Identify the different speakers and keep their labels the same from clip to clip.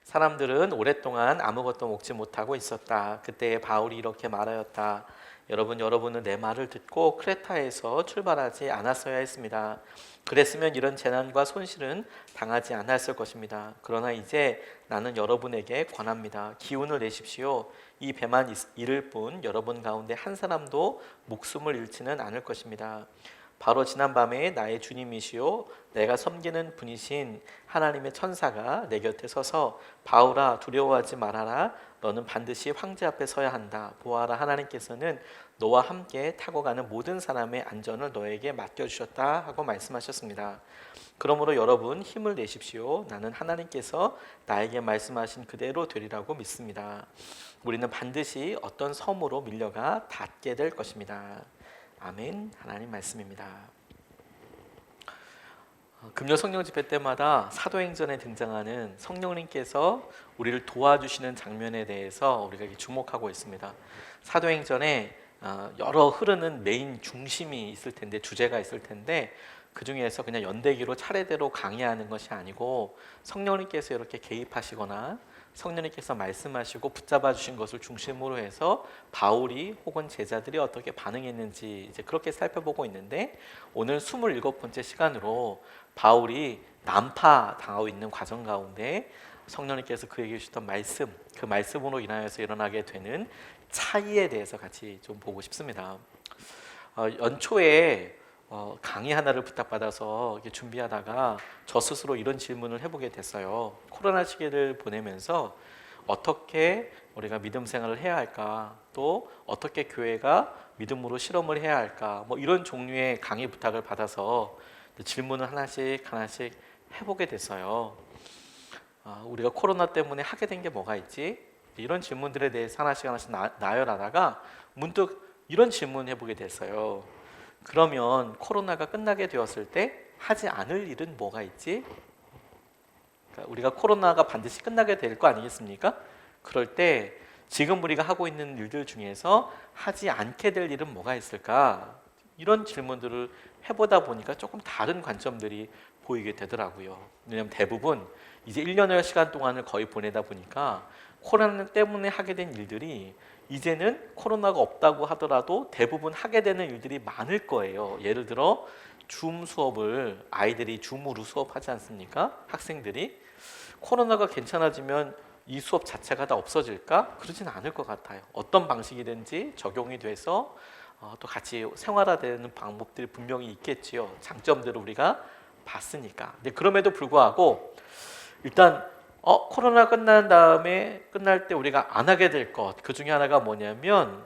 Speaker 1: 사람들은 오랫동안 아무것도 먹지 못하고 있었다. 그때 바울이 이렇게 말하였다. 여러분은 내 말을 듣고 크레타에서 출발하지 않았어야 했습니다. 그랬으면 이런 재난과 손실은 당하지 않았을 것입니다. 그러나 이제 나는 여러분에게 권합니다. 기운을 내십시오. 이 배만 잃을 뿐 여러분 가운데 한 사람도 목숨을 잃지는 않을 것입니다. 바로 지난밤에 나의 주님이시요 내가 섬기는 분이신 하나님의 천사가 내 곁에 서서 바울아 두려워하지 말아라. 너는 반드시 황제 앞에 서야 한다. 보아라, 하나님께서는 너와 함께 타고 가는 모든 사람의 안전을 너에게 맡겨주셨다 하고 말씀하셨습니다. 그러므로 여러분 힘을 내십시오. 나는 하나님께서 나에게 말씀하신 그대로 되리라고 믿습니다. 우리는 반드시 어떤 섬으로 밀려가 닿게 될 것입니다. 아멘. 하나님 말씀입니다. 금요 성령 집회 때마다 사도행전에 등장하는 성령님께서 우리를 도와주시는 장면에 대해서 우리가 주목하고 있습니다. 사도행전에 여러 흐르는 메인 중심이 있을 텐데, 주제가 있을 텐데, 그 중에서 그냥 연대기로 차례대로 강의하는 것이 아니고 성령님께서 이렇게 개입하시거나 성령님께서 말씀하시고 붙잡아 주신 것을 중심으로 해서 바울이 혹은 제자들이 어떻게 반응했는지 이제 그렇게 살펴보고 있는데, 오늘 27번째 시간으로 바울이 난파 당하고 있는 과정 가운데 성령님께서 그에게 주셨던 말씀, 그 말씀으로 인하여서 일어나게 되는 차이에 대해서 같이 좀 보고 싶습니다. 연초에 강의 하나를 부탁받아서 준비하다가 저 스스로 이런 질문을 해보게 됐어요. 코로나 시기를 보내면서 어떻게 우리가 믿음 생활을 해야 할까, 또 어떻게 교회가 믿음으로 실험을 해야 할까, 뭐 이런 종류의 강의 부탁을 받아서 질문을 하나씩 해보게 됐어요. 우리가 코로나 때문에 하게 된 게 뭐가 있지? 이런 질문들에 대해서 하나씩 나열하다가 문득 이런 질문을 해보게 됐어요. 그러면 코로나가 끝나게 되었을 때 하지 않을 일은 뭐가 있지? 그러니까 우리가 코로나가 반드시 끝나게 될 거 아니겠습니까? 그럴 때 지금 우리가 하고 있는 일들 중에서 하지 않게 될 일은 뭐가 있을까? 이런 질문들을 해보다 보니까 조금 다른 관점들이 보이게 되더라고요. 왜냐하면 대부분 이제 1년여 시간 동안을 거의 보내다 보니까 코로나 때문에 하게 된 일들이 이제는 코로나가 없다고 하더라도 대부분 하게 되는 일들이 많을 거예요. 예를 들어 줌 수업을 아이들이 줌으로 수업하지 않습니까? 학생들이 코로나가 괜찮아지면 이 수업 자체가 다 없어질까? 그러진 않을 것 같아요. 어떤 방식이든지 적용이 돼서 또 같이 생활화되는 방법들이 분명히 있겠지요. 장점들을 우리가 봤으니까. 근데 그럼에도 불구하고 일단 코로나 끝난 다음에 끝날 때 우리가 안 하게 될 것, 그 중에 하나가 뭐냐면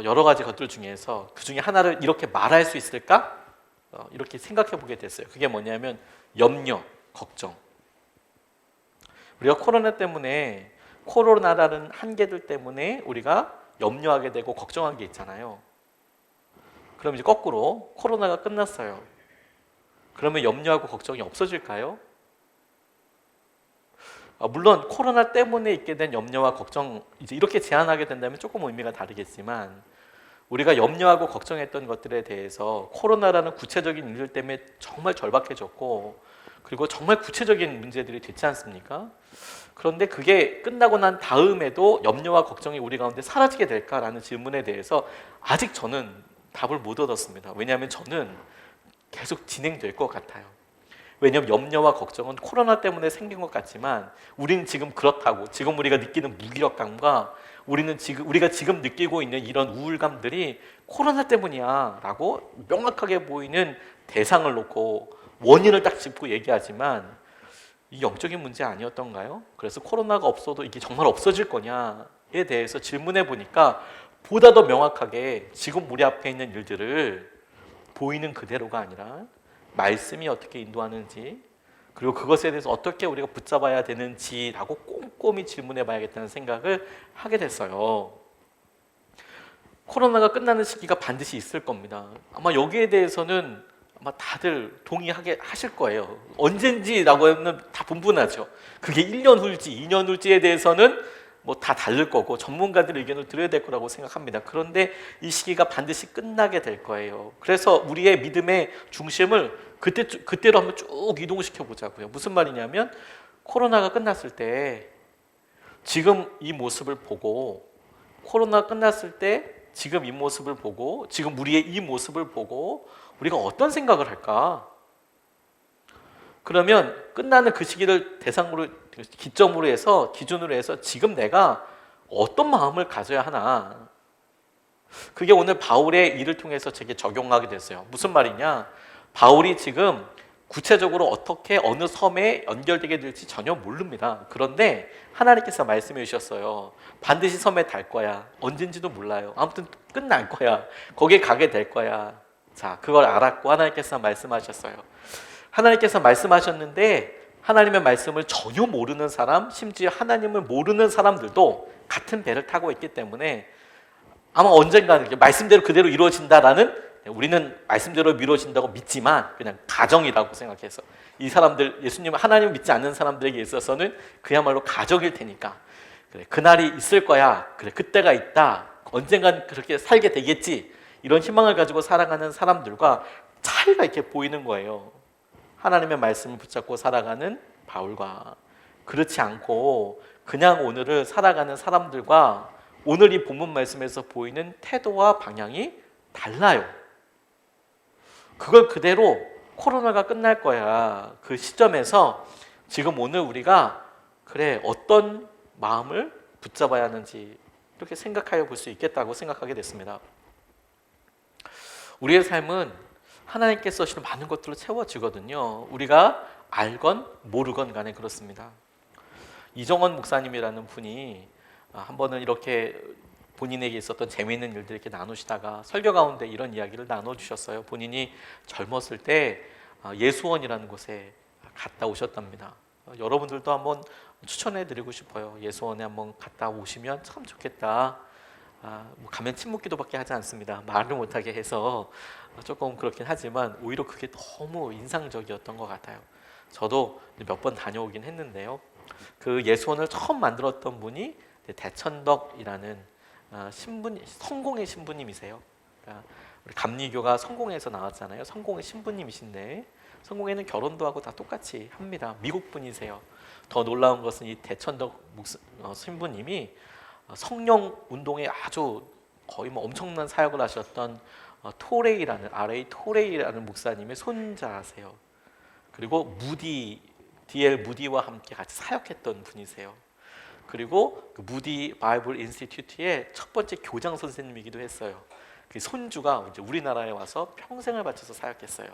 Speaker 1: 여러 가지 것들 중에서 그 중에 하나를 이렇게 말할 수 있을까? 이렇게 생각해 보게 됐어요. 그게 뭐냐면 염려, 걱정. 우리가 코로나 때문에, 코로나라는 한계들 때문에 우리가 염려하게 되고 걱정한 게 있잖아요. 그럼 이제 거꾸로 코로나가 끝났어요. 그러면 염려하고 걱정이 없어질까요? 물론 코로나 때문에 있게 된 염려와 걱정, 이제 이렇게 제한하게 된다면 조금 의미가 다르겠지만, 우리가 염려하고 걱정했던 것들에 대해서 코로나라는 구체적인 일들 때문에 정말 절박해졌고, 그리고 정말 구체적인 문제들이 됐지 않습니까? 그런데 그게 끝나고 난 다음에도 염려와 걱정이 우리 가운데 사라지게 될까라는 질문에 대해서 아직 저는 답을 못 얻었습니다. 왜냐하면 저는 계속 진행될 것 같아요. 왜냐하면 염려와 걱정은 코로나 때문에 생긴 것 같지만 우리는 지금 그렇다고, 지금 우리가 느끼는 무기력감과 우리가 지금 느끼고 있는 이런 우울감들이 코로나 때문이야 라고 명확하게 보이는 대상을 놓고 원인을 딱 짚고 얘기하지만 이 영적인 문제 아니었던가요? 그래서 코로나가 없어도 이게 정말 없어질 거냐에 대해서 질문해 보니까 보다 더 명확하게 지금 우리 앞에 있는 일들을 보이는 그대로가 아니라 말씀이 어떻게 인도하는지, 그리고 그것에 대해서 어떻게 우리가 붙잡아야 되는지라고 꼼꼼히 질문해 봐야겠다는 생각을 하게 됐어요. 코로나가 끝나는 시기가 반드시 있을 겁니다. 아마 여기에 대해서는 아마 다들 하실 거예요. 언젠지라고 하면 다 분분하죠. 그게 1년 후일지 2년 후일지에 대해서는 뭐 다 다를 거고 전문가들의 의견을 들어야 될 거라고 생각합니다. 그런데 이 시기가 반드시 끝나게 될 거예요. 그래서 우리의 믿음의 중심을 그때로 한번 쭉 이동시켜 보자고요. 무슨 말이냐면 코로나가 끝났을 때 지금 이 모습을 보고, 코로나 끝났을 때 지금 이 모습을 보고, 지금 우리의 이 모습을 보고 우리가 어떤 생각을 할까? 그러면 끝나는 그 시기를 대상으로, 기점으로 해서, 기준으로 해서 지금 내가 어떤 마음을 가져야 하나? 그게 오늘 바울의 일을 통해서 제게 적용하게 됐어요. 무슨 말이냐? 바울이 지금 구체적으로 어떻게 어느 섬에 연결되게 될지 전혀 모릅니다. 그런데 하나님께서 말씀해 주셨어요. 반드시 섬에 달 거야. 언젠지도 몰라요. 아무튼 끝날 거야. 거기에 가게 될 거야. 자, 그걸 알았고 하나님께서 말씀하셨어요. 하나님께서 말씀하셨는데 하나님의 말씀을 전혀 모르는 사람, 심지어 하나님을 모르는 사람들도 같은 배를 타고 있기 때문에 아마 언젠가는 말씀대로 그대로 이루어진다라는, 우리는 말씀대로 이루어진다고 믿지만 그냥 가정이라고 생각해서, 이 사람들, 예수님, 하나님을 믿지 않는 사람들에게 있어서는 그야말로 가정일 테니까, 그래, 그날이 있을 거야, 그래, 그때가 있다, 언젠간 그렇게 살게 되겠지, 이런 희망을 가지고 살아가는 사람들과 차이가 이렇게 보이는 거예요. 하나님의 말씀을 붙잡고 살아가는 바울과 그렇지 않고 그냥 오늘을 살아가는 사람들과 오늘 이 본문 말씀에서 보이는 태도와 방향이 달라요. 그걸 그대로 코로나가 끝날 거야, 그 시점에서 지금 오늘 우리가 그래 어떤 마음을 붙잡아야 하는지 이렇게 생각하여 볼 수 있겠다고 생각하게 됐습니다. 우리의 삶은 하나님께서 주시는 많은 것들로 채워지거든요. 우리가 알건 모르건 간에 그렇습니다. 이정원 목사님이라는 분이 한 번은 이렇게 본인에게 있었던 재미있는 일들 이렇게 나누시다가 설교 가운데 이런 이야기를 나눠주셨어요. 본인이 젊었을 때 예수원이라는 곳에 갔다 오셨답니다. 여러분들도 한번 추천해드리고 싶어요. 예수원에 한번 갔다 오시면 참 좋겠다. 뭐 가면 침묵기도밖에 하지 않습니다. 말을 못하게 해서 조금 그렇긴 하지만 오히려 그게 너무 인상적이었던 것 같아요. 저도 몇 번 다녀오긴 했는데요. 그 예수원을 처음 만들었던 분이 대천덕이라는 신분, 성공의 신부님이세요. 그러니까 우리 감리교가 성공에서 나왔잖아요. 성공의 신부님이신데 성공에는 결혼도 하고 다 똑같이 합니다. 미국 분이세요. 더 놀라운 것은 이 대천덕 신부님이 성령 운동에 아주 거의 뭐 엄청난 사역을 하셨던 토레이라는 R.A. 토레이라는 목사님의 손자세요. 그리고 무디, D.L. 무디와 함께 같이 사역했던 분이세요. 그리고 그 무디 바이블 인스티튜트의 첫 번째 교장 선생님이기도 했어요. 그 손주가 이제 우리나라에 와서 평생을 바쳐서 사역했어요.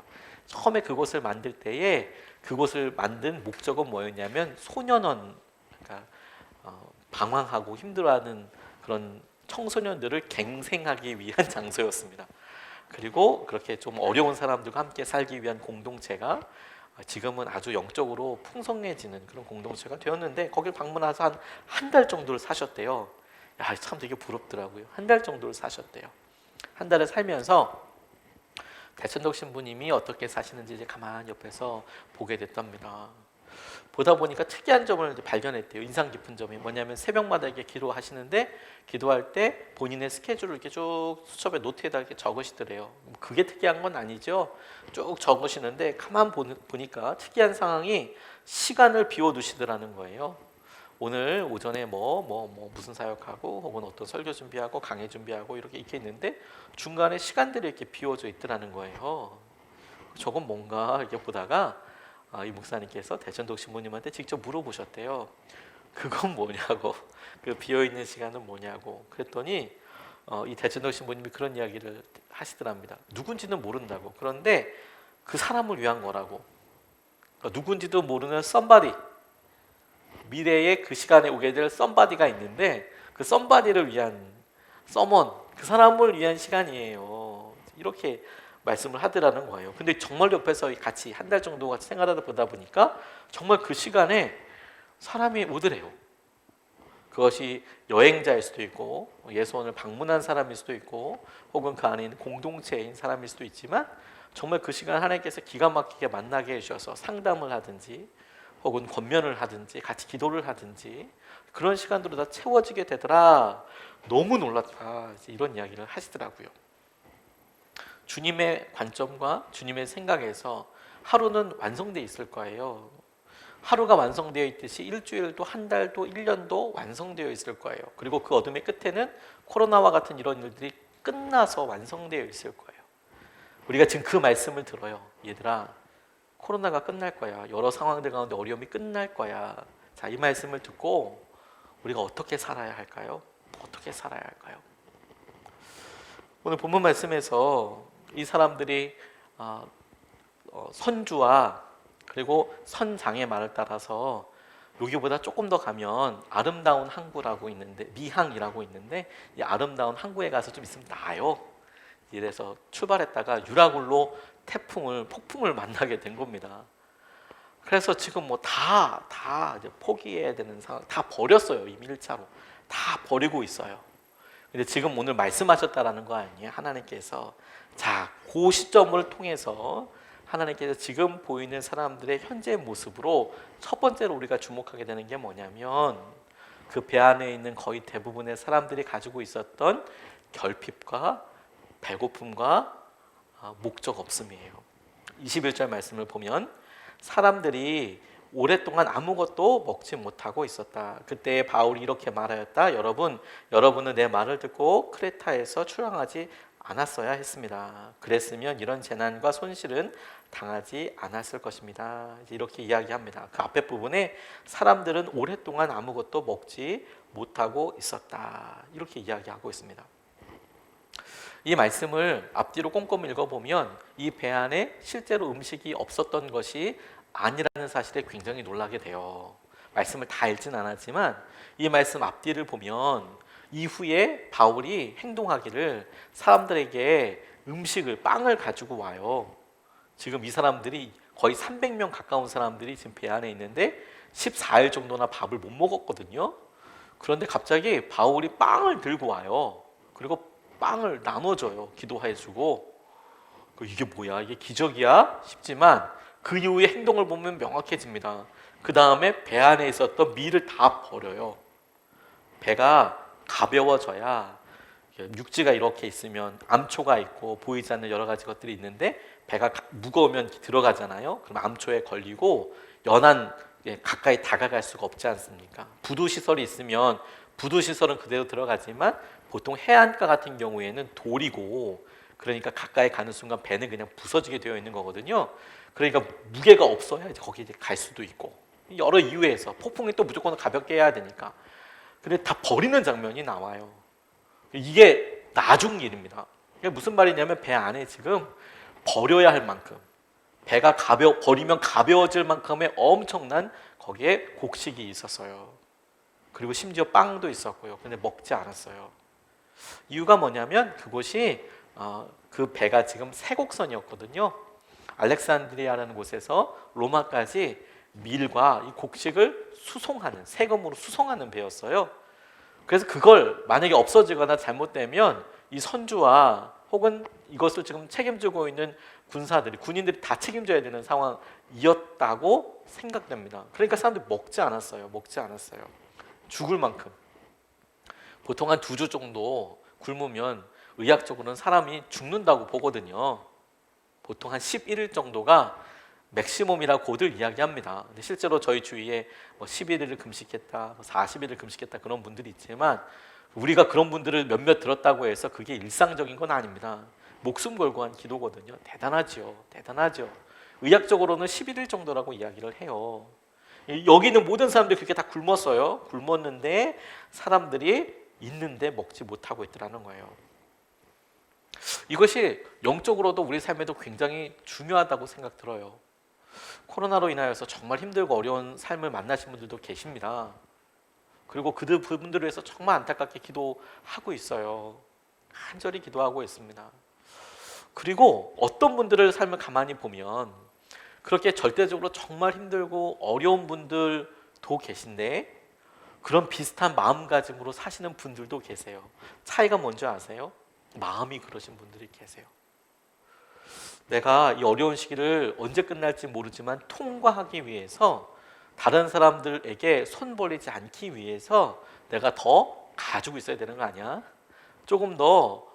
Speaker 1: 처음에 그곳을 만들 때에 그곳을 만든 목적은 뭐였냐면 소년원, 그러니까 방황하고 힘들어하는 그런 청소년들을 갱생하기 위한 장소였습니다. 그리고 그렇게 좀 어려운 사람들과 함께 살기 위한 공동체가 지금은 아주 영적으로 풍성해지는 그런 공동체가 되었는데 거길 방문해서 한 달 정도를 사셨대요. 야, 참 되게 부럽더라고요. 한 달 정도를 사셨대요. 한 달을 살면서 대천덕 신부님이 어떻게 사시는지 이제 가만히 옆에서 보게 됐답니다. 보다 보니까 특이한 점을 발견했대요. 인상 깊은 점이 뭐냐면 새벽마다 이렇게 기도하시는데 기도할 때 본인의 스케줄을 이렇게 쭉 수첩에 노트에다 이렇게 적으시더래요. 그게 특이한 건 아니죠. 쭉 적으시는데 가만 보니까 특이한 상황이 시간을 비워두시더라는 거예요. 오늘 오전에 무슨 사역하고 혹은 어떤 설교 준비하고 강의 준비하고 이렇게 있는데 중간에 시간들이 이렇게 비워져 있더라는 거예요. 저건 뭔가 이렇게 보다가 이 목사님께서 대천덕 신부님한테 직접 물어보셨대요. 그건 뭐냐고, 그 비어있는 시간은 뭐냐고. 그랬더니 이 대천덕 신부님이 그런 이야기를 하시더랍니다. 누군지는 모른다고. 그런데 그 사람을 위한 거라고. 그러니까 누군지도 모르는 somebody, 미래에 그 시간에 오게 될 somebody가 있는데 그 somebody를 위한 someone, 그 사람을 위한 시간이에요. 이렇게 말씀을 하더라는 거예요. 근데 정말 옆에서 같이 한 달 정도 같이 생활하다 보다 보니까 정말 그 시간에 사람이 오더래요. 그것이 여행자일 수도 있고 예수원을 방문한 사람일 수도 있고 혹은 그 안에 있는 공동체인 사람일 수도 있지만 정말 그 시간 하나님께서 기가 막히게 만나게 해주셔서 상담을 하든지 혹은 권면을 하든지 같이 기도를 하든지 그런 시간들로 다 채워지게 되더라. 너무 놀랐다. 이런 이야기를 하시더라고요. 주님의 관점과 주님의 생각에서 하루는 완성돼 있을 거예요. 하루가 완성되어 있듯이 일주일도 한 달도 1년도 완성되어 있을 거예요. 그리고 그 어둠의 끝에는 코로나와 같은 이런 일들이 끝나서 완성되어 있을 거예요. 우리가 지금 그 말씀을 들어요. 얘들아, 코로나가 끝날 거야. 여러 상황들 가운데 어려움이 끝날 거야. 자, 이 말씀을 듣고 우리가 어떻게 살아야 할까요? 어떻게 살아야 할까요? 오늘 본문 말씀에서 이 사람들이 선주와 그리고 선장의 말을 따라서 여기보다 조금 더 가면 아름다운 항구라고 있는데, 미항이라고 있는데, 이 아름다운 항구에 가서 좀 있으면 나아요. 이래서 출발했다가 유라굴로 폭풍을 만나게 된 겁니다. 그래서 지금 뭐 다 이제 포기해야 되는 상황, 다 버렸어요. 이미 1차로 다 버리고 있어요. 근데 지금 오늘 말씀하셨다라는 거 아니에요? 하나님께서. 자, 그 시점을 통해서 하나님께서 지금 보이는 사람들의 현재 모습으로 첫 번째로 우리가 주목하게 되는 게 뭐냐면, 그 배 안에 있는 거의 대부분의 사람들이 가지고 있었던 결핍과 배고픔과 목적 없음이에요. 21절 말씀을 보면 사람들이 오랫동안 아무것도 먹지 못하고 있었다. 그때 바울이 이렇게 말하였다. 여러분은 내 말을 듣고 크레타에서 출항하지 않았어야 했습니다. 그랬으면 이런 재난과 손실은 당하지 않았을 것입니다. 이렇게 이야기합니다. 그 앞에 부분에 사람들은 오랫동안 아무것도 먹지 못하고 있었다. 이렇게 이야기하고 있습니다. 이 말씀을 앞뒤로 꼼꼼히 읽어보면 이 배 안에 실제로 음식이 없었던 것이 아니라는 사실에 굉장히 놀라게 돼요. 말씀을 다 읽진 않았지만 이 말씀 앞뒤를 보면 이후에 바울이 행동하기를 사람들에게 빵을 가지고 와요. 지금 이 사람들이 거의 300명 가까운 사람들이 지금 배 안에 있는데 14일 정도나 밥을 못 먹었거든요. 그런데 갑자기 바울이 빵을 들고 와요. 그리고 빵을 나눠줘요. 기도해주고. 이게 뭐야? 이게 기적이야? 싶지만 그 이후의 행동을 보면 명확해집니다. 그 다음에 배 안에 있었던 밀을 다 버려요. 배가 가벼워져야, 육지가 이렇게 있으면 암초가 있고 보이지 않는 여러 가지 것들이 있는데 배가 무거우면 들어가잖아요. 그럼 암초에 걸리고 가까이 다가갈 수가 없지 않습니까? 부두시설이 있으면 부두시설은 그대로 들어가지만 보통 해안가 같은 경우에는 돌이고, 그러니까 가까이 가는 순간 배는 그냥 부서지게 되어 있는 거거든요. 그러니까 무게가 없어야 이제 거기에 갈 수도 있고, 여러 이유에서 폭풍이 또 무조건 가볍게 해야 되니까. 근데 다 버리는 장면이 나와요. 이게 나중 일입니다. 무슨 말이냐면 배 안에 지금 버려야 할 만큼, 배가 버리면 가벼워질 만큼의 엄청난 거기에 곡식이 있었어요. 그리고 심지어 빵도 있었고요. 근데 먹지 않았어요. 이유가 뭐냐면 그곳이 그 배가 지금 세곡선이었거든요. 알렉산드리아라는 곳에서 로마까지 밀과 이 곡식을 세금으로 수송하는 배였어요. 그래서 그걸 만약에 없어지거나 잘못되면 이 선주와 혹은 이것을 지금 책임지고 있는 군인들이 다 책임져야 되는 상황이었다고 생각됩니다. 그러니까 사람들이 먹지 않았어요. 죽을 만큼. 보통 한 2주 정도 굶으면 의학적으로는 사람이 죽는다고 보거든요. 보통 한 11일 정도가 맥시멈이라고들 이야기합니다. 근데 실제로 저희 주위에 11일을 금식했다, 40일을 금식했다 그런 분들이 있지만 우리가 그런 분들을 몇몇 들었다고 해서 그게 일상적인 건 아닙니다. 목숨 걸고 한 기도거든요. 대단하죠. 의학적으로는 11일 정도라고 이야기를 해요. 여기 있는 모든 사람들이 그렇게 다 굶었는데 사람들이 있는데 먹지 못하고 있더라는 거예요. 이것이 영적으로도 우리 삶에도 굉장히 중요하다고 생각 들어요. 코로나로 인하여서 정말 힘들고 어려운 삶을 만나신 분들도 계십니다. 그리고 그분들을 위해서 정말 안타깝게 기도하고 있어요. 간절히 기도하고 있습니다. 그리고 어떤 분들의 삶을 가만히 보면 그렇게 절대적으로 정말 힘들고 어려운 분들도 계신데 그런 비슷한 마음가짐으로 사시는 분들도 계세요. 차이가 뭔지 아세요? 마음이 그러신 분들이 계세요. 내가 이 어려운 시기를 언제 끝날지 모르지만 통과하기 위해서 다른 사람들에게 손 벌리지 않기 위해서 내가 더 가지고 있어야 되는 거 아니야? 조금 더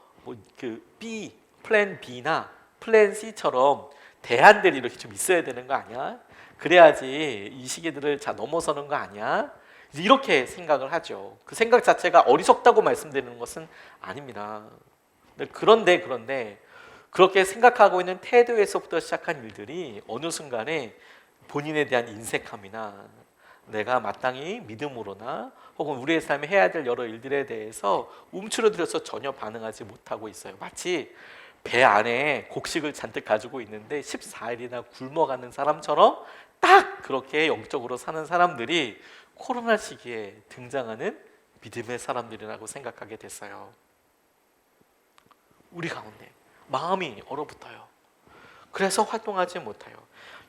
Speaker 1: 플랜 B나 플랜 C처럼 대안들이 이렇게 좀 있어야 되는 거 아니야? 그래야지 이 시기들을 잘 넘어서는 거 아니야? 이렇게 생각을 하죠. 그 생각 자체가 어리석다고 말씀드리는 것은 아닙니다. 그런데 그렇게 생각하고 있는 태도에서부터 시작한 일들이 어느 순간에 본인에 대한 인색함이나 내가 마땅히 믿음으로나 혹은 우리의 삶에 해야 될 여러 일들에 대해서 움츠러들어서 전혀 반응하지 못하고 있어요. 마치 배 안에 곡식을 잔뜩 가지고 있는데 14일이나 굶어가는 사람처럼 딱 그렇게 영적으로 사는 사람들이 코로나 시기에 등장하는 믿음의 사람들이라고 생각하게 됐어요. 우리 가운데 마음이 얼어붙어요. 그래서 활동하지 못해요.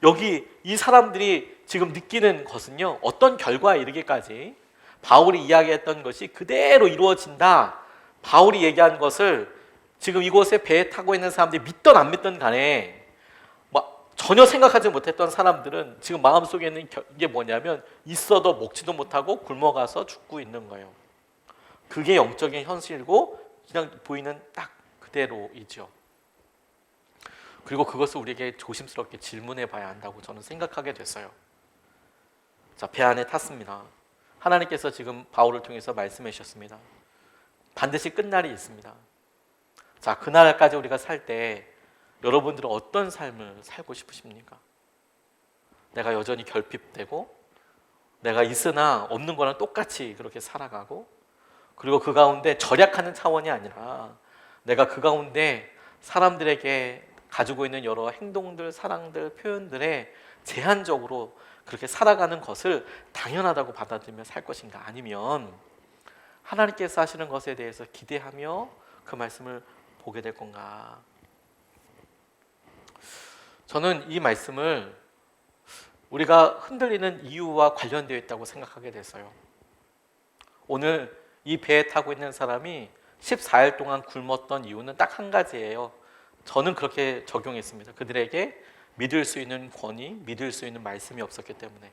Speaker 1: 여기 이 사람들이 지금 느끼는 것은요, 어떤 결과에 이르기까지 바울이 이야기했던 것이 그대로 이루어진다. 바울이 얘기한 것을 지금 이곳에 배에 타고 있는 사람들이 믿던 안 믿던 간에 전혀 생각하지 못했던 사람들은 지금 마음속에 있는 게 뭐냐면 있어도 먹지도 못하고 굶어가서 죽고 있는 거예요. 그게 영적인 현실이고 그냥 보이는 딱 그대로이죠. 그리고 그것을 우리에게 조심스럽게 질문해 봐야 한다고 저는 생각하게 됐어요. 자, 배 안에 탔습니다. 하나님께서 지금 바울을 통해서 말씀해 주셨습니다. 반드시 끝날이 있습니다. 자, 그날까지 우리가 살 때 여러분들은 어떤 삶을 살고 싶으십니까? 내가 여전히 결핍되고 내가 있으나 없는 거랑 똑같이 그렇게 살아가고, 그리고 그 가운데 절약하는 차원이 아니라 내가 그 가운데 사람들에게 가지고 있는 여러 행동들, 사랑들, 표현들에 제한적으로 그렇게 살아가는 것을 당연하다고 받아들이며 살 것인가, 아니면 하나님께서 하시는 것에 대해서 기대하며 그 말씀을 보게 될 건가? 저는 이 말씀을 우리가 흔들리는 이유와 관련되어 있다고 생각하게 됐어요. 오늘 이 배에 타고 있는 사람이 14일 동안 굶었던 이유는 딱 한 가지예요. 저는 그렇게 적용했습니다. 그들에게 믿을 수 있는 권위, 믿을 수 있는 말씀이 없었기 때문에.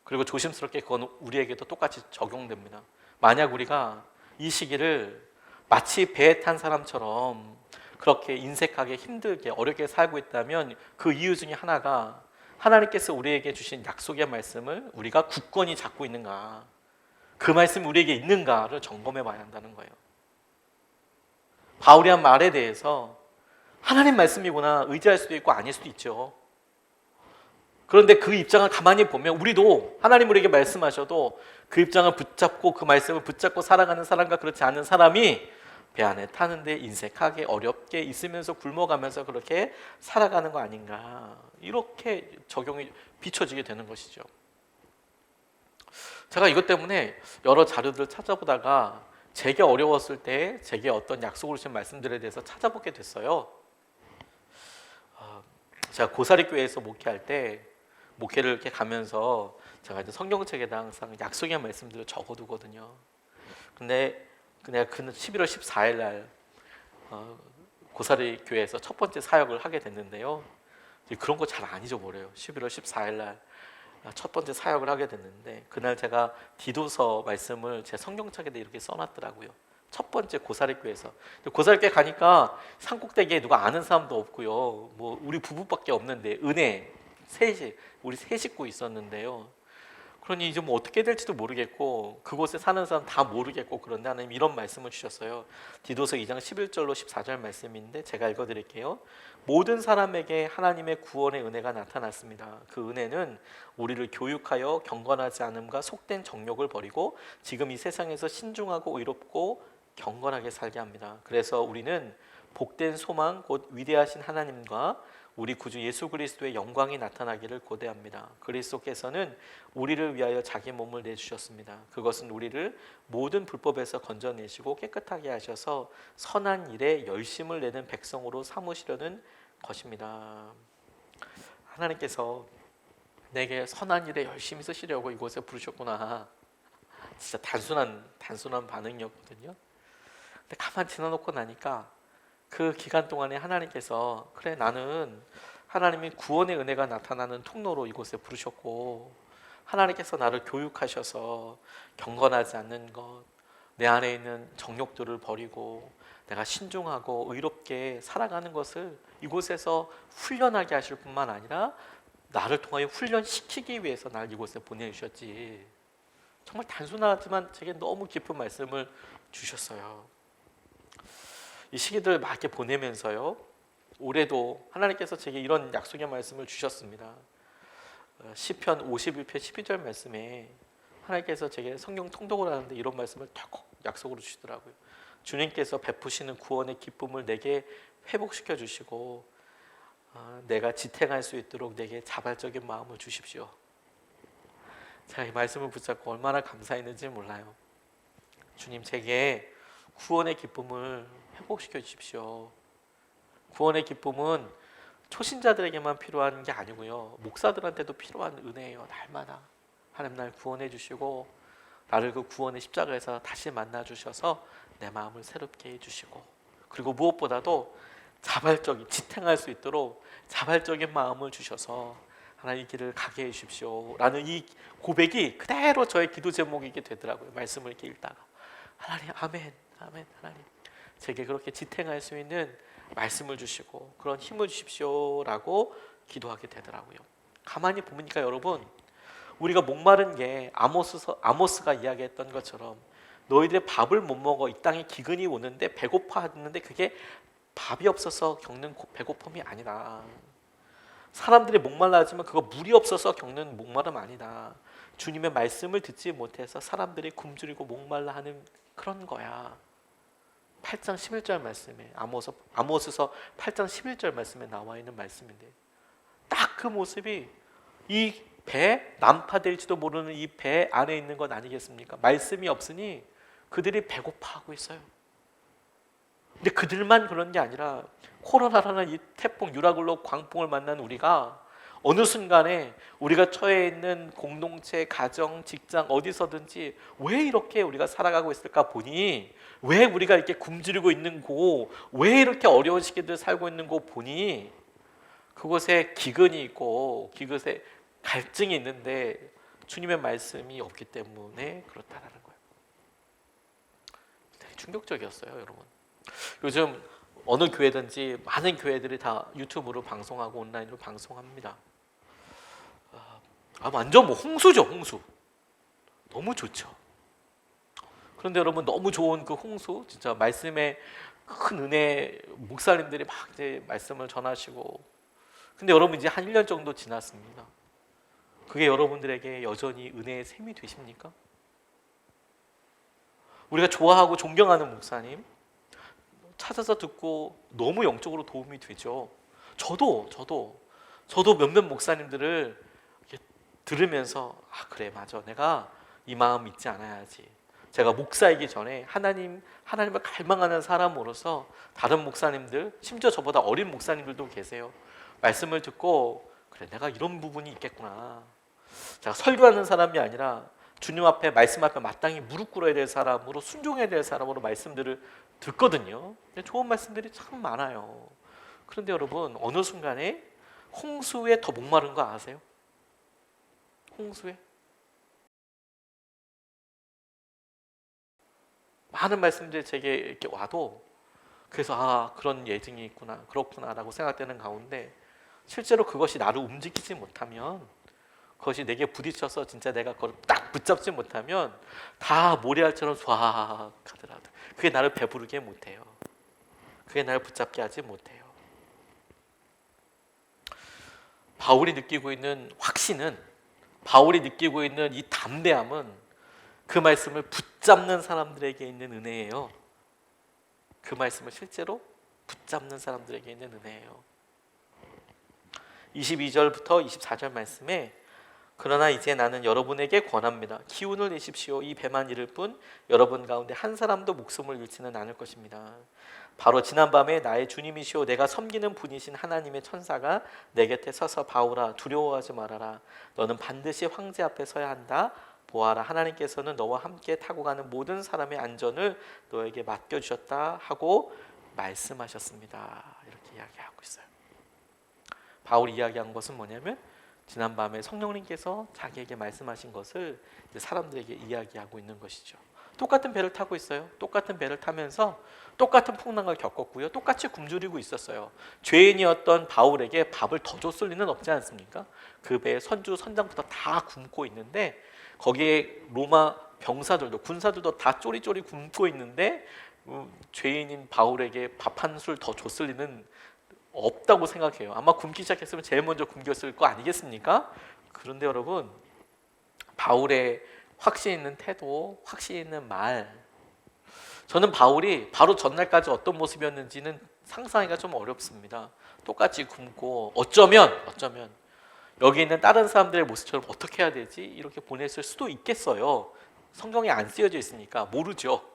Speaker 1: 그리고 조심스럽게 그건 우리에게도 똑같이 적용됩니다. 만약 우리가 이 시기를 마치 배에 탄 사람처럼 그렇게 인색하게 힘들게 어렵게 살고 있다면 그 이유 중에 하나가 하나님께서 우리에게 주신 약속의 말씀을 우리가 굳건히 잡고 있는가, 그 말씀이 우리에게 있는가를 점검해 봐야 한다는 거예요. 바울이 한 말에 대해서 하나님 말씀이구나 의지할 수도 있고 아닐 수도 있죠. 그런데 그 입장을 가만히 보면 우리도 하나님 우리에게 말씀하셔도 그 입장을 붙잡고 그 말씀을 붙잡고 살아가는 사람과 그렇지 않은 사람이 배 안에 타는데 인색하게 어렵게 있으면서 굶어가면서 그렇게 살아가는 거 아닌가, 이렇게 적용이 비춰지게 되는 것이죠. 제가 이것 때문에 여러 자료들을 찾아보다가 제게 어려웠을 때 제게 어떤 약속을 주신 말씀들에 대해서 찾아보게 됐어요. 제가 고사리교회에서 목회할 때 목회를 이렇게 가면서 제가 이제 성경책에다 항상 약속의 말씀들을 적어두거든요. 근데 내가 그 11월 14일 날 고사리 교회에서 첫 번째 사역을 하게 됐는데요. 그런 거 잘 안 잊어버려요. 11월 14일 날 첫 번째 사역을 하게 됐는데 그날 제가 디도서 말씀을 제 성경책에다 이렇게 써놨더라고요. 첫 번째 고사리 교회에서. 고사리 교회 가니까 산꼭대기에 누가 아는 사람도 없고요. 뭐 우리 부부밖에 없는데 은혜 우리 세 식구 있었는데요. 그러니 이제 뭐 어떻게 될지도 모르겠고 그곳에 사는 사람 다 모르겠고, 그런데 하나님 이런 말씀을 주셨어요. 디도서 2장 11절로 14절 말씀인데 제가 읽어드릴게요. 모든 사람에게 하나님의 구원의 은혜가 나타났습니다. 그 은혜는 우리를 교육하여 경건하지 않음과 속된 정욕을 버리고 지금 이 세상에서 신중하고 의롭고 경건하게 살게 합니다. 그래서 우리는 복된 소망 곧 위대하신 하나님과 우리 구주 예수 그리스도의 영광이 나타나기를 고대합니다. 그리스도께서는 우리를 위하여 자기 몸을 내주셨습니다. 그것은 우리를 모든 불법에서 건져내시고 깨끗하게 하셔서 선한 일에 열심을 내는 백성으로 삼으시려는 것입니다. 하나님께서 내게 선한 일에 열심히 쓰시려고 이곳에 부르셨구나. 진짜 단순한 반응이었거든요. 근데 가만 지나놓고 나니까 그 기간 동안에 하나님께서 그래, 나는 하나님이 구원의 은혜가 나타나는 통로로 이곳에 부르셨고 하나님께서 나를 교육하셔서 경건하지 않는 것, 내 안에 있는 정욕들을 버리고 내가 신중하고 의롭게 살아가는 것을 이곳에서 훈련하게 하실 뿐만 아니라 나를 통하여 훈련시키기 위해서 날 이곳에 보내주셨지. 정말 단순하지만 제게 너무 깊은 말씀을 주셨어요. 이 시기들 막 이렇게 보내면서요, 올해도 하나님께서 제게 이런 약속의 말씀을 주셨습니다. 시편 51편 12절 말씀에 하나님께서 제게 성경 통독을 하는데 이런 말씀을 꼭 약속으로 주시더라고요. 주님께서 베푸시는 구원의 기쁨을 내게 회복시켜 주시고 내가 지탱할 수 있도록 내게 자발적인 마음을 주십시오. 제가 이 말씀을 붙잡고 얼마나 감사했는지 몰라요. 주님, 제게 구원의 기쁨을 회복시켜 주십시오. 구원의 기쁨은 초신자들에게만 필요한 게 아니고요, 목사들한테도 필요한 은혜예요. 날마다 하나님 날 구원해 주시고 나를 그 구원의 십자가에서 다시 만나 주셔서 내 마음을 새롭게 해 주시고, 그리고 무엇보다도 자발적인, 지탱할 수 있도록 자발적인 마음을 주셔서 하나님 이 길을 가게 해 주십시오 라는 이 고백이 그대로 저의 기도 제목이게 되더라고요. 말씀을 이렇게 읽다가 하나님, 아멘, 아멘. 하나님, 제게 그렇게 지탱할 수 있는 말씀을 주시고 그런 힘을 주십시오 라고 기도하게 되더라고요. 가만히 보니까 여러분, 우리가 목마른 게 아모스가 이야기했던 것처럼 너희들의 밥을 못 먹어 이 땅에 기근이 오는데 배고파하는데 그게 밥이 없어서 겪는 배고픔이 아니다. 사람들이 목말라하지만 그거 물이 없어서 겪는 목마름 아니다. 주님의 말씀을 듣지 못해서 사람들이 굶주리고 목말라하는 그런 거야. 8장 11절 말씀에, 아모스서 8장 11절 말씀에 나와 있는 말씀인데, 딱 그 모습이 이 배, 난파될지도 모르는 이 배 안에 있는 것 아니겠습니까? 말씀이 없으니 그들이 배고파하고 있어요. 근데 그들만 그런 게 아니라 코로나라는 이 태풍, 유라굴로 광풍을 만난 우리가 어느 순간에 우리가 처해 있는 공동체, 가정, 직장 어디서든지 왜 이렇게 우리가 살아가고 있을까 보니, 왜 우리가 이렇게 굶주리고 있는 거, 왜 이렇게 어려운 시기들 살고 있는 거 보니 그곳에 기근이 있고 그곳에 갈증이 있는데 주님의 말씀이 없기 때문에 그렇다라는 거예요. 되게 충격적이었어요, 여러분. 요즘 어느 교회든지 많은 교회들이 다 유튜브로 방송하고 온라인으로 방송합니다. 완전 뭐 홍수죠, 홍수. 너무 좋죠. 그런데 여러분, 너무 좋은 그 홍수, 진짜 말씀의 큰 은혜, 목사님들이 막 이제 말씀을 전하시고, 근데 여러분 이제 한 1년 정도 지났습니다. 그게 여러분들에게 여전히 은혜의 샘이 되십니까? 우리가 좋아하고 존경하는 목사님 찾아서 듣고 너무 영적으로 도움이 되죠. 저도 몇몇 목사님들을 이렇게 들으면서 그래, 맞아, 내가 이 마음 잊지 않아야지. 제가 목사이기 전에 하나님을 갈망하는 사람으로서 다른 목사님들, 심지어 저보다 어린 목사님들도 계세요. 말씀을 듣고 그래, 내가 이런 부분이 있겠구나. 제가 설교하는 사람이 아니라 주님 앞에, 말씀 앞에 마땅히 무릎 꿇어야 될 사람으로, 순종해야 될 사람으로 말씀들을 듣거든요. 좋은 말씀들이 참 많아요. 그런데 여러분, 어느 순간에 홍수에 더 목마른 거 아세요? 홍수에 많은 말씀들이 제게 이렇게 와도, 그래서 그런 예증이 있구나, 그렇구나라고 생각되는 가운데, 실제로 그것이 나를 움직이지 못하면, 그것이 내게 부딪혀서 진짜 내가 그걸 딱 붙잡지 못하면 다 모래알처럼 쏴 가더라도 그게 나를 배부르게 못해요. 그게 나를 붙잡게 하지 못해요. 바울이 느끼고 있는 확신은, 바울이 느끼고 있는 이 담대함은 그 말씀을 붙잡는 사람들에게 있는 은혜예요. 그 말씀을 실제로 붙잡는 사람들에게 있는 은혜예요. 22절부터 24절 말씀에, 그러나 이제 나는 여러분에게 권합니다. 기운을 내십시오. 이 배만 이를 뿐 여러분 가운데 한 사람도 목숨을 잃지는 않을 것입니다. 바로 지난밤에 나의 주님이시오 내가 섬기는 분이신 하나님의 천사가 내 곁에 서서, 바울아, 두려워하지 말아라. 너는 반드시 황제 앞에 서야 한다. 보아라, 하나님께서는 너와 함께 타고 가는 모든 사람의 안전을 너에게 맡겨주셨다 하고 말씀하셨습니다. 이렇게 이야기하고 있어요. 바울이 이야기한 것은 뭐냐면, 지난밤에 성령님께서 자기에게 말씀하신 것을 이제 사람들에게 이야기하고 있는 것이죠. 똑같은 배를 타고 있어요. 똑같은 배를 타면서 똑같은 풍랑을 겪었고요. 똑같이 굶주리고 있었어요. 죄인이었던 바울에게 밥을 더 줬을 리는 없지 않습니까? 그 배에 선주 선장부터 다 굶고 있는데 거기에 로마 병사들도 군사들도 다 쪼리쪼리 굶고 있는데 죄인인 바울에게 밥 한 술 더 줬을 리는 없다고 생각해요. 아마 굶기 시작했으면 제일 먼저 굶겼을 거 아니겠습니까? 그런데 여러분, 바울의 확신 있는 태도, 확신 있는 말, 저는 바울이 바로 전날까지 어떤 모습이었는지는 상상하기가 좀 어렵습니다. 똑같이 굶고 어쩌면 여기 있는 다른 사람들의 모습처럼 어떻게 해야 되지? 이렇게 보냈을 수도 있겠어요. 성경에 안 쓰여져 있으니까 모르죠.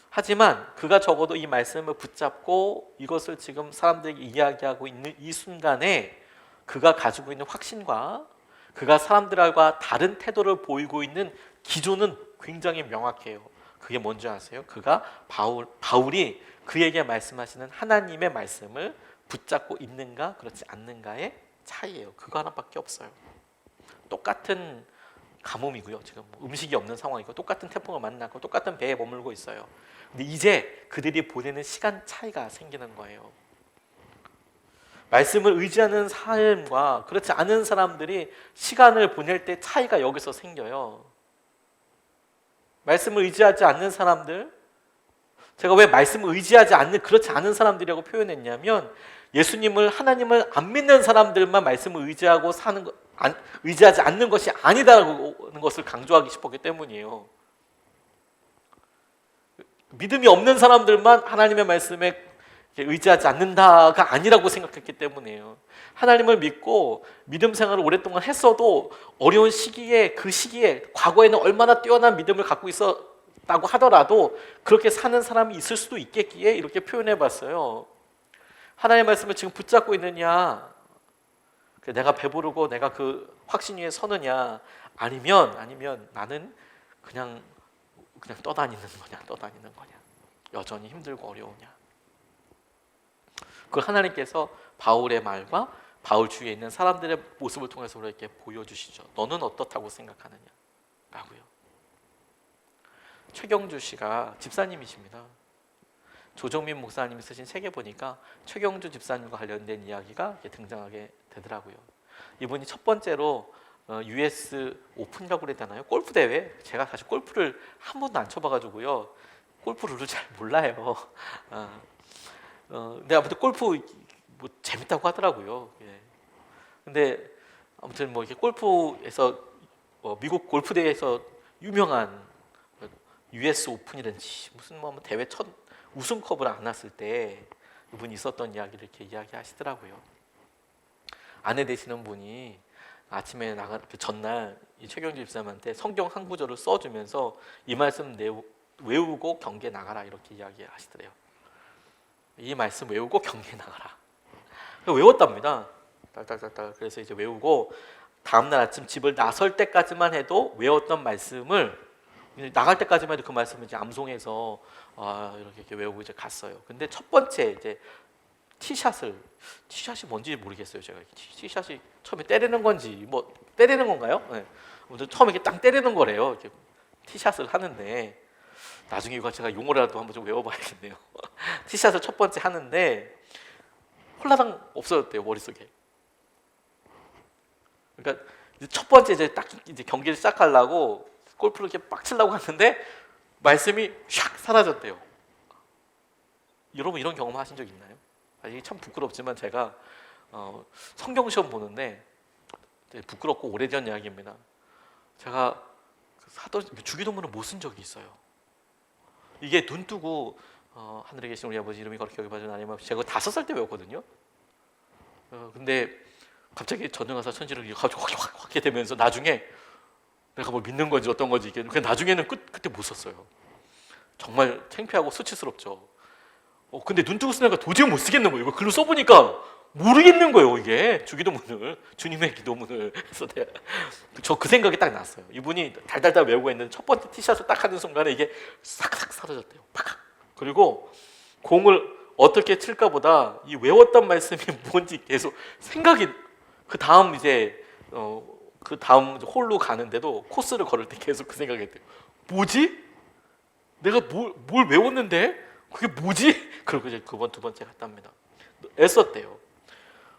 Speaker 1: 하지만 그가 적어도 이 말씀을 붙잡고 이것을 지금 사람들에게 이야기하고 있는 이 순간에 그가 가지고 있는 확신과 그가 사람들과 다른 태도를 보이고 있는 기조는 굉장히 명확해요. 그게 뭔지 아세요? 그가 바울이 그에게 말씀하시는 하나님의 말씀을 붙잡고 있는가 그렇지 않는가의 차이예요. 그거 하나밖에 없어요. 똑같은 가뭄이고요. 지금 음식이 없는 상황이고 똑같은 태풍을 만나고 똑같은 배에 머물고 있어요. 근데 이제 그들이 보내는 시간 차이가 생기는 거예요. 말씀을 의지하는 삶과 그렇지 않은 사람들이 시간을 보낼 때 차이가 여기서 생겨요. 말씀을 의지하지 않는 사람들, 제가 왜 말씀을 의지하지 않는 그렇지 않은 사람들이라고 표현했냐면 예수님을 하나님을 안 믿는 사람들만 말씀을 의지하고 사는 의지하지 않는 것이 아니다라는 것을 강조하기 싶었기 때문이에요. 믿음이 없는 사람들만 하나님의 말씀에 의지하지 않는다가 아니라고 생각했기 때문이에요. 하나님을 믿고 믿음 생활을 오랫동안 했어도 어려운 시기에 그 시기에 과거에는 얼마나 뛰어난 믿음을 갖고 있었다고 하더라도 그렇게 사는 사람이 있을 수도 있겠기에 이렇게 표현해 봤어요. 하나님의 말씀을 지금 붙잡고 있느냐, 내가 배부르고 내가 그 확신 위에 서느냐, 아니면 나는 그냥 떠다니는 거냐, 여전히 힘들고 어려우냐. 그 하나님께서 바울의 말과 바울 주위에 있는 사람들의 모습을 통해서 우리에게 보여주시죠. 너는 어떻다고 생각하느냐 라고요. 최경주 씨가 집사님이십니다. 조정민 목사님이 쓰신 책에 보니까 최경주 집사님과 관련된 이야기가 등장하게 되더라고요. 이분이 첫 번째로 US 오픈이라고 그래야 되나요? 골프 대회. 제가 사실 골프를 한 번도 안 쳐봐가지고요. 골프 룰을 잘 몰라요. 근데 아무튼 골프 뭐 재밌다고 하더라고요. 예. 근데 아무튼 뭐 이렇게 골프에서 미국 골프 대회에서 유명한 US 오픈이든지 무슨 뭐 대회 첫 우승컵을 안 왔을 때 이분이 있었던 이야기를 이렇게 이야기하시더라고요. 아내 되시는 분이 아침에 그 전날 이 최경주 집사님한테 성경 한 구절을 써주면서 이 말씀 외우고 경기에 나가라 이렇게 이야기하시더래요. 이 말씀 외우고 경기에 나가라. 외웠답니다. 딸딸딸딸. 그래서 이제 외우고 다음날 아침 집을 나설 때까지만 해도 외웠던 말씀을 나갈 때까지만 해도 그 말씀을 이제 암송해서 이렇게 외우고 이제 갔어요. 근데 첫 번째 이제 티샷이 뭔지 모르겠어요. 제가 티샷이 처음에 때리는 건지 뭐 때리는 건가요? 네. 처음에 이렇게 딱 때리는 거래요. 이렇게 티샷을 하는데 나중에 이거 제가 용어라도 한번 좀 외워봐야겠네요. 티샷을 첫 번째 하는데 홀라당 없어졌대요 머릿속에. 그러니까 첫 번째 이제 경기를 시작하려고 골프를 이렇게 빡 치려고 하는데 말씀이 샥 사라졌대요. 여러분 이런 경험 하신 적 있나요? 이게 참 부끄럽지만 제가 성경 시험 보는데 부끄럽고 오래전 이야기입니다. 제가 주기도문을 못 쓴 적이 있어요. 이게 눈 뜨고 하늘에 계신 우리 아버지 이름이 거룩히 여겨봐주는 하나님 아버지, 제가 5살 때 외웠거든요. 근데 갑자기 전능하사 천지를 가지고 확 하게 되면서 나중에 내가 뭘 믿는 건지 어떤 건지 이게 나중에는 그때 못 썼어요. 정말 창피하고 수치스럽죠. 근데 눈 뜨고 쓰니까 도저히 못 쓰겠는 거예요. 이거 글로 써보니까 모르겠는 거예요. 이게 주기도문을, 주님의 기도문을. 그래서 저 그 생각이 딱 났어요. 이분이 달달달 외우고 있는 첫 번째 티샷을 딱 하는 순간에 이게 싹싹 사라졌대요. 팍. 그리고 공을 어떻게 칠까 보다 이 외웠던 말씀이 뭔지 계속 생각이, 그 다음 홀로 가는데도 코스를 걸을 때 계속 그 생각이 했대요. 뭐지? 내가 뭘 외웠는데 그게 뭐지? 그리고 이제 그 번 두 번째 갔답니다. 애썼대요.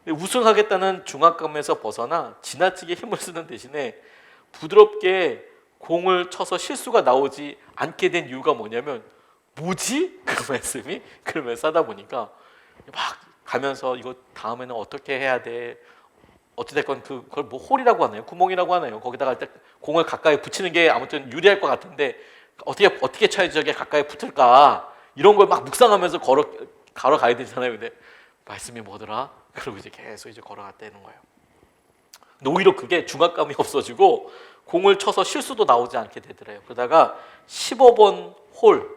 Speaker 1: 우승하겠다는 중압감에서 벗어나 지나치게 힘을 쓰는 대신에 부드럽게 공을 쳐서 실수가 나오지 않게 된 이유가 뭐냐면 뭐지? 그 말씀이 그러면서 하다 보니까 막 가면서 이거 다음에는 어떻게 해야 돼? 어찌됐건 그걸 뭐 홀이라고 하나요? 구멍이라고 하나요? 거기다가 공을 가까이 붙이는 게 아무튼 유리할 것 같은데 어떻게 쳐야지 저게 가까이 붙을까? 이런 걸 막 묵상하면서 걸어가야 되잖아요. 근데 말씀이 뭐더라? 그리고 이제 계속 이제 걸어갔다는 거예요. 근데 오히려 그게 중압감이 없어지고 공을 쳐서 실수도 나오지 않게 되더래요. 그러다가 15번 홀,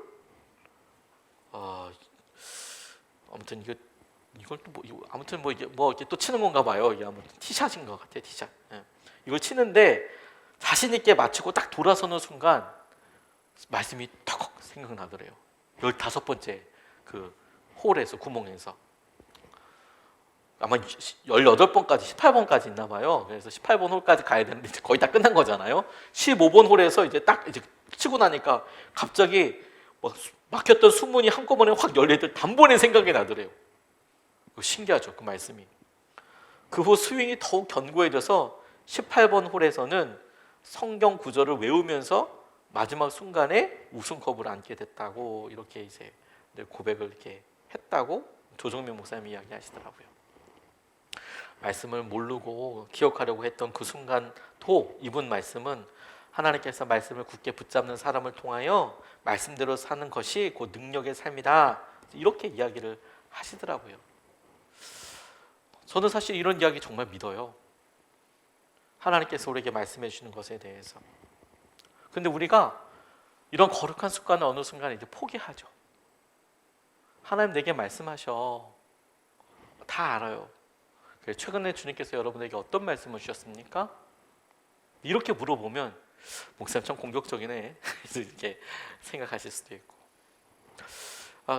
Speaker 1: 아무튼 이걸 또 아무튼 이게 또 치는 건가 봐요. 이게 아무튼 티샷인 것 같아요. 티샷. 예. 이걸 치는데 자신 있게 맞추고 딱 돌아서는 순간 말씀이 턱 생각나더래요. 15번째 그 홀에서 구멍에서 아마 18번까지 18번까지 있나 봐요. 그래서 18번 홀까지 가야 되는데 이제 거의 다 끝난 거잖아요. 15번 홀에서 이제 딱 이제 치고 나니까 갑자기 막혔던 수문이 한꺼번에 확 열리듯 단번에 생각이 나더래요. 신기하죠, 그 말씀이. 그 후 스윙이 더욱 견고해져서 18번 홀에서는 성경 구절을 외우면서 마지막 순간에 우승컵을 안게 됐다고 이렇게 이제 고백을 이렇게 했다고 조정민 목사님이 이야기하시더라고요. 말씀을 모르고 기억하려고 했던 그 순간도 이분 말씀은 하나님께서 말씀을 굳게 붙잡는 사람을 통하여 말씀대로 사는 것이 그 능력의 삶이다. 이렇게 이야기를 하시더라고요. 저는 사실 이런 이야기 정말 믿어요. 하나님께서 우리에게 말씀해 주시는 것에 대해서. 근데 우리가 이런 거룩한 습관을 어느 순간 이제 포기하죠. 하나님 내게 말씀하셔. 다 알아요. 최근에 주님께서 여러분에게 어떤 말씀을 주셨습니까? 이렇게 물어보면 목사님 참 공격적이네 이렇게 생각하실 수도 있고,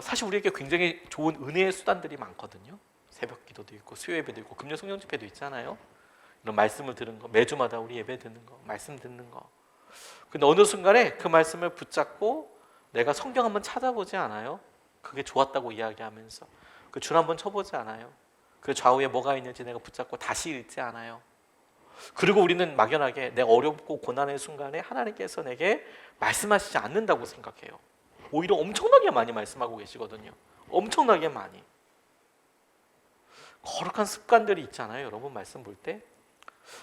Speaker 1: 사실 우리에게 굉장히 좋은 은혜의 수단들이 많거든요. 새벽 기도도 있고 수요 예배도 있고 금요 성령 집회도 있잖아요. 이런 말씀을 들은 거, 매주마다 우리 예배 듣는 거, 말씀 듣는 거. 근데 어느 순간에 그 말씀을 붙잡고 내가 성경 한번 찾아보지 않아요? 그게 좋았다고 이야기하면서 그 줄 한번 쳐보지 않아요? 그 좌우에 뭐가 있는지 내가 붙잡고 다시 읽지 않아요? 그리고 우리는 막연하게 내 어렵고 고난의 순간에 하나님께서 내게 말씀하시지 않는다고 생각해요. 오히려 엄청나게 많이 말씀하고 계시거든요. 엄청나게 많이. 거룩한 습관들이 있잖아요. 여러분 말씀 볼 때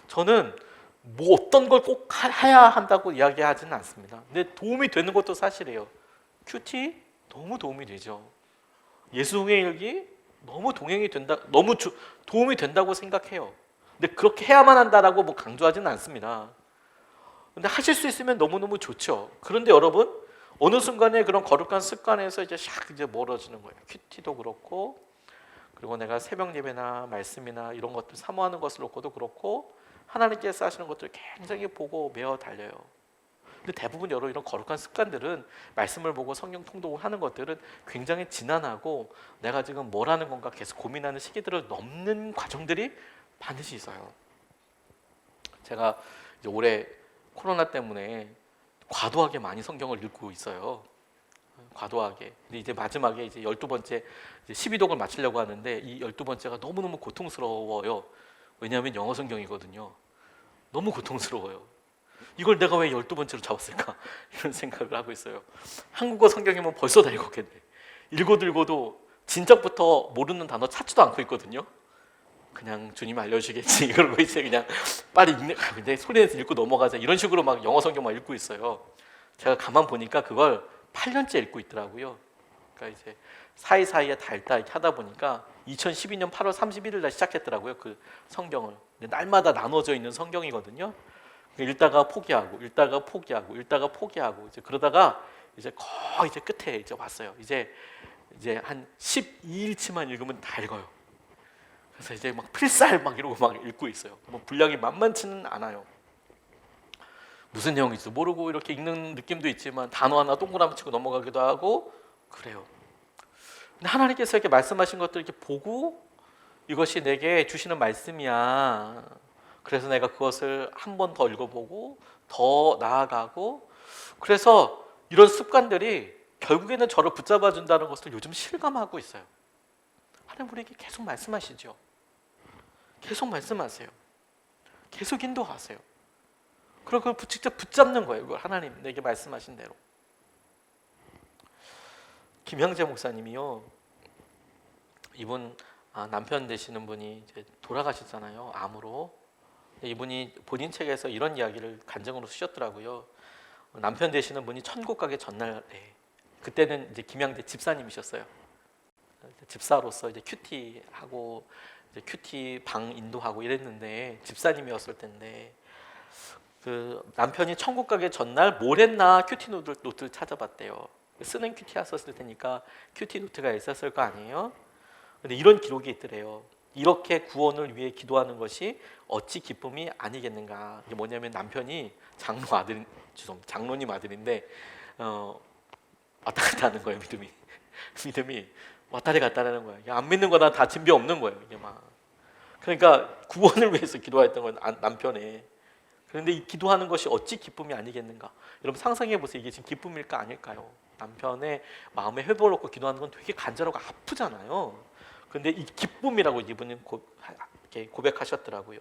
Speaker 1: 저는 뭐 어떤 걸 꼭 해야 한다고 이야기하지는 않습니다. 근데 도움이 되는 것도 사실이에요. 큐티 너무 도움이 되죠. 예수의 일기 너무 동행이 된다, 너무 도움이 된다고 생각해요. 근데 그렇게 해야만 한다라고 뭐 강조하지는 않습니다. 근데 하실 수 있으면 너무너무 좋죠. 그런데 여러분 어느 순간에 그런 거룩한 습관에서 이제 멀어지는 거예요. 큐티도 그렇고, 그리고 내가 새벽 예배나 말씀이나 이런 것들 사모하는 것을 놓고도 그렇고 하나님께서 하시는 것들을 굉장히 보고 메어 달려요. 근데 대부분 여러 이런 거룩한 습관들은 말씀을 보고 성경 통독을 하는 것들은 굉장히 지난하고 내가 지금 뭘 하는 건가 계속 고민하는 시기들을 넘는 과정들이 반드시 있어요. 제가 이제 올해 코로나 때문에 과도하게 많이 성경을 읽고 있어요. 과도하게. 근데 이제 마지막에 이제 12번째 12독을 마치려고 하는데 이 12번째가 너무너무 고통스러워요. 왜냐하면 영어 성경이거든요. 너무 고통스러워요. 이걸 내가 왜 12번째로 잡았을까? 이런 생각을 하고 있어요. 한국어 성경이면 벌써 다 읽었겠네. 읽어도 진작부터 모르는 단어 찾지도 않고 있거든요. 그냥 주님 알려주겠지. 그러고 이제 그냥 빨리 근데 소리내서 읽고 넘어가자. 이런 식으로 막 영어 성경만 읽고 있어요. 제가 가만 보니까 그걸 8년째 읽고 있더라고요. 그러니까 이제 사이사이에 다 읽다 이렇게 하다 보니까 2012년 8월 31일 날 시작했더라고요. 그 성경을. 근데 날마다 나눠져 있는 성경이거든요. 읽다가 포기하고 이제 그러다가 이제 거의 이제 끝에 이제 왔어요. 이제 한 12일치만 읽으면 다 읽어요. 그래서 이제 막 필살 막 이러고 막 읽고 있어요. 뭐 분량이 만만치는 않아요. 무슨 내용인지도 모르고 이렇게 읽는 느낌도 있지만 단어 하나 동그라미 치고 넘어가기도 하고 그래요. 근데 하나님께서 이렇게 말씀하신 것들 이렇게 보고 이것이 내게 주시는 말씀이야. 그래서 내가 그것을 한 번 더 읽어보고 더 나아가고, 그래서 이런 습관들이 결국에는 저를 붙잡아 준다는 것을 요즘 실감하고 있어요. 하나님 우리에게 계속 말씀하시죠. 계속 말씀하세요. 계속 인도하세요. 그리고 그걸 직접 붙잡는 거예요. 그걸 하나님 내게 말씀하신 대로. 김형재 목사님이요. 이분 남편 되시는 분이 이제 돌아가셨잖아요. 암으로. 이분이 본인 책에서 이런 이야기를 간증으로 쓰셨더라고요. 남편 되시는 분이 천국 가기 전날에, 그때는 이제 김양대 집사님이셨어요. 집사로서 이제 큐티 하고 이제 큐티 방 인도하고 이랬는데 집사님이었을 텐데, 그 남편이 천국 가기 전날 뭘 했나 큐티 노트를 찾아봤대요. 쓰는 큐티였을 테니까 큐티 노트가 있었을 거 아니에요. 근데 이런 기록이 있더래요. 이렇게 구원을 위해 기도하는 것이 어찌 기쁨이 아니겠는가. 이게 뭐냐면 남편이 장로님 아들인데 왔다 갔다 하는 거예요. 믿음이 왔다 갔다 하는 거예요. 안 믿는 거나 다 진비 없는 거예요. 이게 막. 그러니까 구원을 위해서 기도했던 건 남편이. 그런데 이 기도하는 것이 어찌 기쁨이 아니겠는가. 여러분 상상해 보세요. 이게 지금 기쁨일까 아닐까요? 남편의 마음에 회복을 얻고 기도하는 건 되게 간절하고 아프잖아요. 그런데 이 기쁨이라고 이분은 고백하셨더라고요.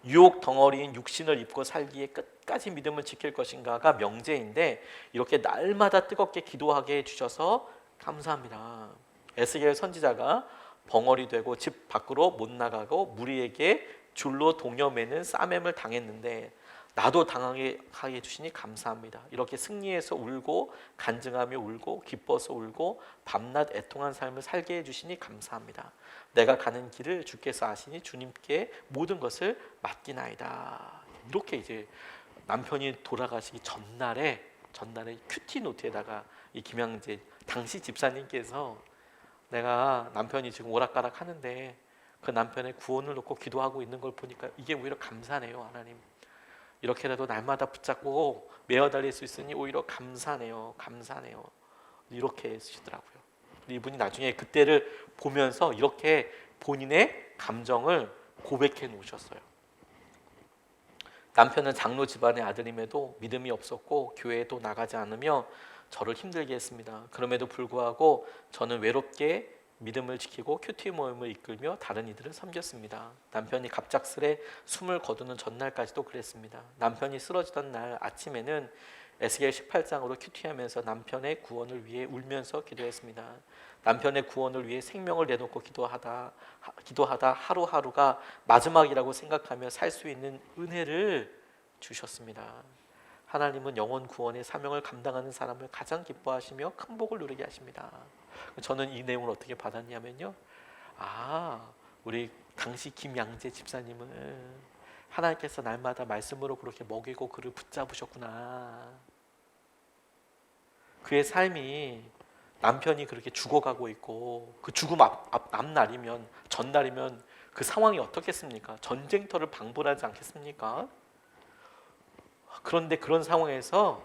Speaker 1: 유혹 덩어리인 육신을 입고 살기에 끝까지 믿음을 지킬 것인가가 명제인데 이렇게 날마다 뜨겁게 기도하게 해주셔서 감사합니다. 에스겔 선지자가 벙어리 되고 집 밖으로 못 나가고 무리에게 줄로 동여매는 싸매을 당했는데 나도 당하게 해주시니 감사합니다. 이렇게 승리해서 울고 간증하며 울고 기뻐서 울고 밤낮 애통한 삶을 살게 해주시니 감사합니다. 내가 가는 길을 주께서 아시니 주님께 모든 것을 맡기나이다. 이렇게 이제 남편이 돌아가시기 전날에 큐티 노트에다가 이 김양재 당시 집사님께서 내가 남편이 지금 오락가락 하는데 그 남편의 구원을 놓고 기도하고 있는 걸 보니까 이게 오히려 감사네요. 하나님 이렇게라도 날마다 붙잡고 메어달릴 수 있으니 오히려 감사네요. 이렇게 쓰시더라고요. 이분이 나중에 그때를 보면서 이렇게 본인의 감정을 고백해 놓으셨어요. 남편은 장로 집안의 아들임에도 믿음이 없었고 교회에도 나가지 않으며 저를 힘들게 했습니다. 그럼에도 불구하고 저는 외롭게 믿음을 지키고 큐티 모임을 이끌며 다른 이들을 섬겼습니다. 남편이 갑작스레 숨을 거두는 전날까지도 그랬습니다. 남편이 쓰러지던 날 아침에는 에스겔 18장으로 큐티하면서 남편의 구원을 위해 울면서 기도했습니다. 남편의 구원을 위해 생명을 내놓고 기도하다 하루하루가 마지막이라고 생각하며 살 수 있는 은혜를 주셨습니다. 하나님은 영혼 구원의 사명을 감당하는 사람을 가장 기뻐하시며 큰 복을 누리게 하십니다. 저는 이 내용을 어떻게 받았냐면요. 우리 당시 김양재 집사님은 하나님께서 날마다 말씀으로 그렇게 먹이고 그를 붙잡으셨구나. 그의 삶이 남편이 그렇게 죽어가고 있고 그 죽음 앞날이면 전날이면 그 상황이 어떻겠습니까? 전쟁터를 방불하지 않겠습니까? 그런데 그런 상황에서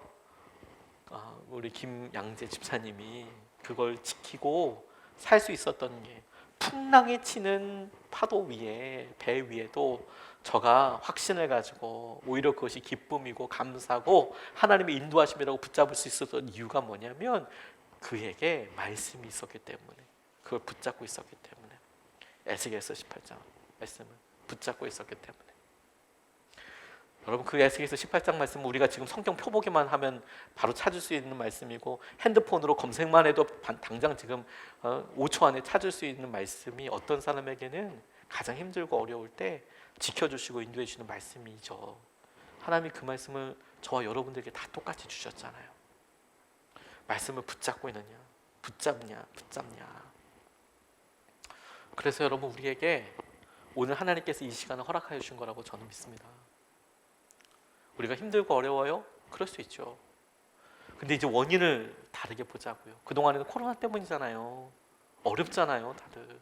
Speaker 1: 우리 김양재 집사님이 그걸 지키고 살 수 있었던 게 풍랑이 치는 파도 위에 배 위에도 저가 확신을 가지고 오히려 그것이 기쁨이고 감사고 하나님의 인도하심이라고 붙잡을 수 있었던 이유가 뭐냐면 그에게 말씀이 있었기 때문에 그걸 붙잡고 있었기 때문에 에스겔서 18장 말씀을 붙잡고 있었기 때문에 여러분 그 에스겔서 18장 말씀은 우리가 지금 성경 펴보기만 하면 바로 찾을 수 있는 말씀이고 핸드폰으로 검색만 해도 당장 지금 5초 안에 찾을 수 있는 말씀이 어떤 사람에게는 가장 힘들고 어려울 때 지켜주시고 인도해 주시는 말씀이죠. 하나님이 그 말씀을 저와 여러분들에게 다 똑같이 주셨잖아요. 말씀을 붙잡고 있느냐 붙잡냐. 그래서 여러분 우리에게 오늘 하나님께서 이 시간을 허락하여 주신 거라고 저는 믿습니다. 우리가 힘들고 어려워요? 그럴 수 있죠. 근데 이제 원인을 다르게 보자고요. 그동안에는 코로나 때문이잖아요. 어렵잖아요, 다들.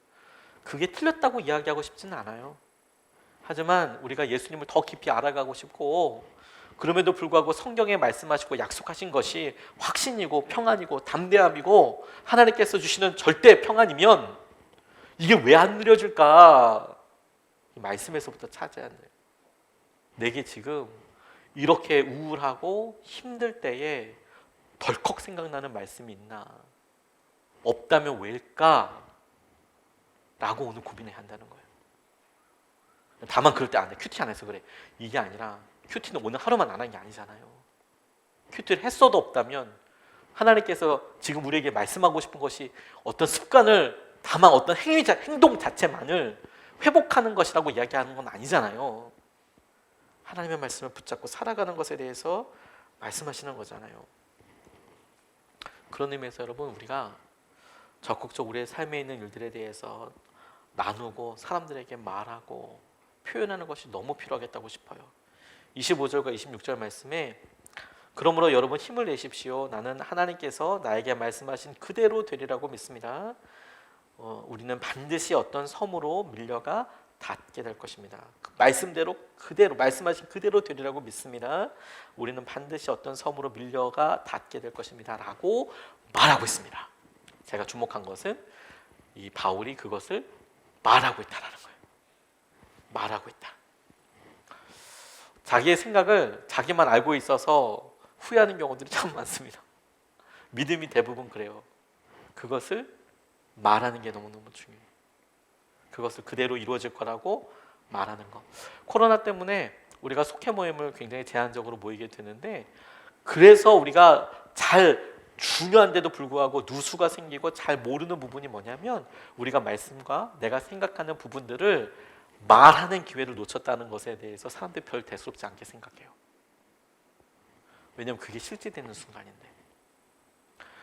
Speaker 1: 그게 틀렸다고 이야기하고 싶지는 않아요. 하지만 우리가 예수님을 더 깊이 알아가고 싶고 그럼에도 불구하고 성경에 말씀하시고 약속하신 것이 확신이고 평안이고 담대함이고 하나님께서 주시는 절대 평안이면 이게 왜 안 누려질까? 이 말씀에서부터 찾아야 돼요. 내게 지금 이렇게 우울하고 힘들 때에 덜컥 생각나는 말씀이 있나? 없다면 왜일까? 라고 오늘 고민해야 한다는 거예요. 다만 그럴 때 안 해. 큐티 안 해서 그래. 이게 아니라 큐티는 오늘 하루만 안 한 게 아니잖아요. 큐티를 했어도 없다면 하나님께서 지금 우리에게 말씀하고 싶은 것이 어떤 습관을 다만 어떤 행동 자체만을 회복하는 것이라고 이야기하는 건 아니잖아요. 하나님의 말씀을 붙잡고 살아가는 것에 대해서 말씀하시는 거잖아요. 그런 의미에서 여러분, 우리가 적극적으로 우리의 삶에 있는 일들에 대해서 나누고 사람들에게 말하고 표현하는 것이 너무 필요하겠다고 싶어요. 25절과 26절 말씀에 그러므로 여러분 힘을 내십시오. 나는 하나님께서 나에게 말씀하신 그대로 되리라고 믿습니다. 우리는 반드시 어떤 섬으로 밀려가 닿게 될 것입니다. 그 말씀대로 그대로 말씀하신 그대로 되리라고 믿습니다. 우리는 반드시 어떤 섬으로 밀려가 닿게 될 것입니다. 라고 말하고 있습니다. 제가 주목한 것은 이 바울이 그것을 말하고 있다라는 거예요. 말하고 있다. 자기의 생각을 자기만 알고 있어서 후회하는 경우들이 참 많습니다. 믿음이 대부분 그래요. 그것을 말하는 게 너무너무 중요해요. 그것을 그대로 이루어질 거라고 말하는 거. 코로나 때문에 우리가 속회 모임을 굉장히 제한적으로 모이게 되는데, 그래서 우리가 잘 중요한데도 불구하고 누수가 생기고 잘 모르는 부분이 뭐냐면, 우리가 말씀과 내가 생각하는 부분들을 말하는 기회를 놓쳤다는 것에 대해서 사람들이 별 대수롭지 않게 생각해요. 왜냐하면 그게 실제되는 순간인데.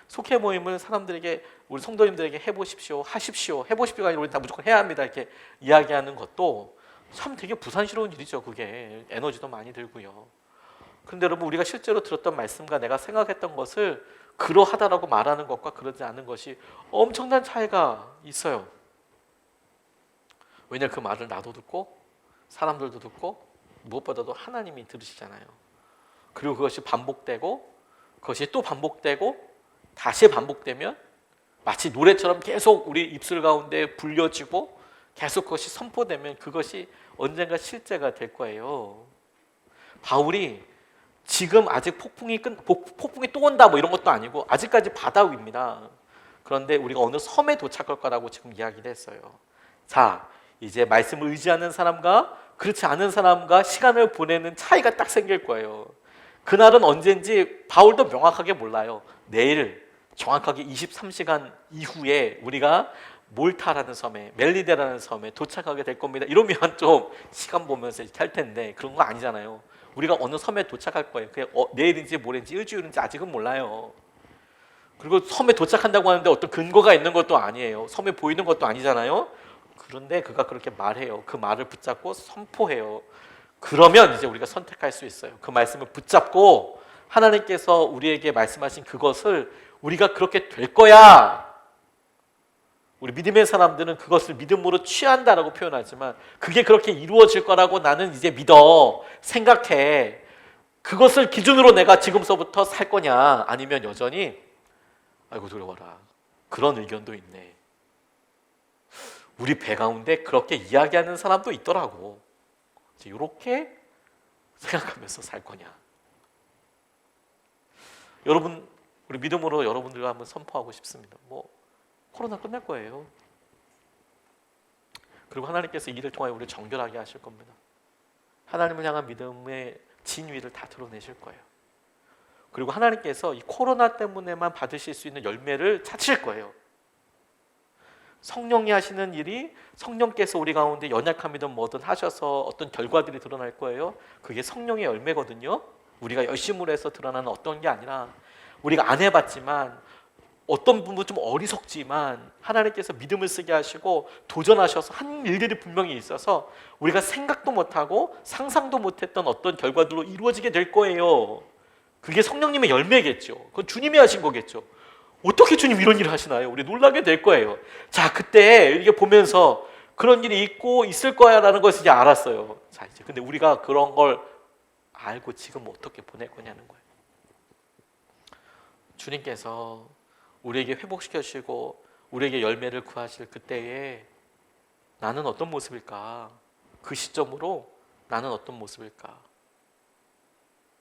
Speaker 1: 속회 모임을 사람들에게, 우리 성도님들에게 해보십시오, 하십시오, 해보십시오가 아니라 우리 다 무조건 해야 합니다 이렇게 이야기하는 것도 참 되게 부산스러운 일이죠. 그게 에너지도 많이 들고요. 그런데 여러분, 우리가 실제로 들었던 말씀과 내가 생각했던 것을 그러하다라고 말하는 것과 그러지 않은 것이 엄청난 차이가 있어요. 왜냐하면 그 말을 나도 듣고 사람들도 듣고 무엇보다도 하나님이 들으시잖아요. 그리고 그것이 반복되고 그것이 또 반복되고 다시 반복되면 마치 노래처럼 계속 우리 입술 가운데 불려지고 계속 그것이 선포되면 그것이 언젠가 실제가 될 거예요. 바울이 지금 아직 폭풍이 또 온다 뭐 이런 것도 아니고 아직까지 바다 위입니다. 그런데 우리가 어느 섬에 도착할 거라고 지금 이야기를 했어요. 자, 이제 말씀을 의지하는 사람과 그렇지 않은 사람과 시간을 보내는 차이가 딱 생길 거예요. 그날은 언젠지 바울도 명확하게 몰라요. 내일 정확하게 23시간 이후에 우리가 몰타라는 섬에, 멜리데라는 섬에 도착하게 될 겁니다. 이러면 좀 시간 보면서 이렇게 할 텐데 그런 거 아니잖아요. 우리가 어느 섬에 도착할 거예요. 그게 내일인지 모레인지 일주일인지 아직은 몰라요. 그리고 섬에 도착한다고 하는데 어떤 근거가 있는 것도 아니에요. 섬에 보이는 것도 아니잖아요. 그런데 그가 그렇게 말해요. 그 말을 붙잡고 선포해요. 그러면 이제 우리가 선택할 수 있어요. 그 말씀을 붙잡고 하나님께서 우리에게 말씀하신 그것을 우리가 그렇게 될 거야. 우리 믿음의 사람들은 그것을 믿음으로 취한다라고 표현하지만 그게 그렇게 이루어질 거라고 나는 이제 믿어. 생각해. 그것을 기준으로 내가 지금서부터 살 거냐 아니면 여전히 아이고 두려워라. 그런 의견도 있네. 우리 배 가운데 그렇게 이야기하는 사람도 있더라고. 이렇게 생각하면서 살 거냐. 여러분, 우리 믿음으로 여러분들과 한번 선포하고 싶습니다. 코로나 끝날 거예요. 그리고 하나님께서 이를 통하여 우리를 정결하게 하실 겁니다. 하나님을 향한 믿음의 진위를 다 드러내실 거예요. 그리고 하나님께서 이 코로나 때문에만 받으실 수 있는 열매를 찾으실 거예요. 성령이 하시는 일이 성령께서 우리 가운데 연약함이든 뭐든 하셔서 어떤 결과들이 드러날 거예요. 그게 성령의 열매거든요. 우리가 열심으로 해서 드러나는 어떤 게 아니라 우리가 안 해봤지만 어떤 부분은 좀 어리석지만 하나님께서 믿음을 쓰게 하시고 도전하셔서 한 일들이 분명히 있어서 우리가 생각도 못하고 상상도 못했던 어떤 결과들로 이루어지게 될 거예요. 그게 성령님의 열매겠죠. 그건 주님이 하신 거겠죠. 어떻게 주님 이런 일을 하시나요? 우리 놀라게 될 거예요. 자, 그때 이게 보면서 그런 일이 있고 있을 거야 라는 것을 이제 알았어요. 자, 이제 근데 우리가 그런 걸 알고 지금 어떻게 보낼 거냐는 거예요. 주님께서 우리에게 회복시켜 주시고 우리에게 열매를 구하실 그때에 나는 어떤 모습일까? 그 시점으로 나는 어떤 모습일까?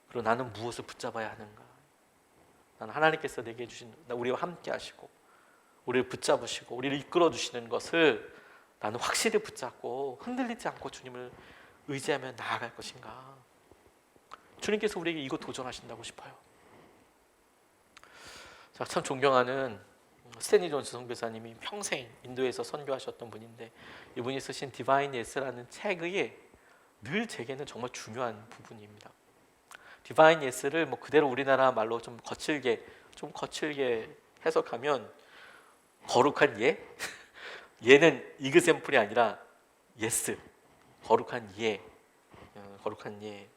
Speaker 1: 그리고 나는 무엇을 붙잡아야 하는가? 나는 하나님께서 내게 주신 우리와 함께 하시고 우리를 붙잡으시고 우리를 이끌어 주시는 것을 나는 확실히 붙잡고 흔들리지 않고 주님을 의지하며 나아갈 것인가. 주님께서 우리에게 이거 도전하신다고 싶어요. 제가 참 존경하는 스탠리 존스 선교사님이 평생 인도에서 선교하셨던 분인데 이분이 쓰신 디바인 예스라는 책의 늘 제게는 정말 중요한 부분입니다. 디바인 예스를 뭐 그대로 우리나라 말로 좀 거칠게 해석하면 거룩한 예? 예는 이그샘플이 아니라 예스, 거룩한 예, 거룩한 예.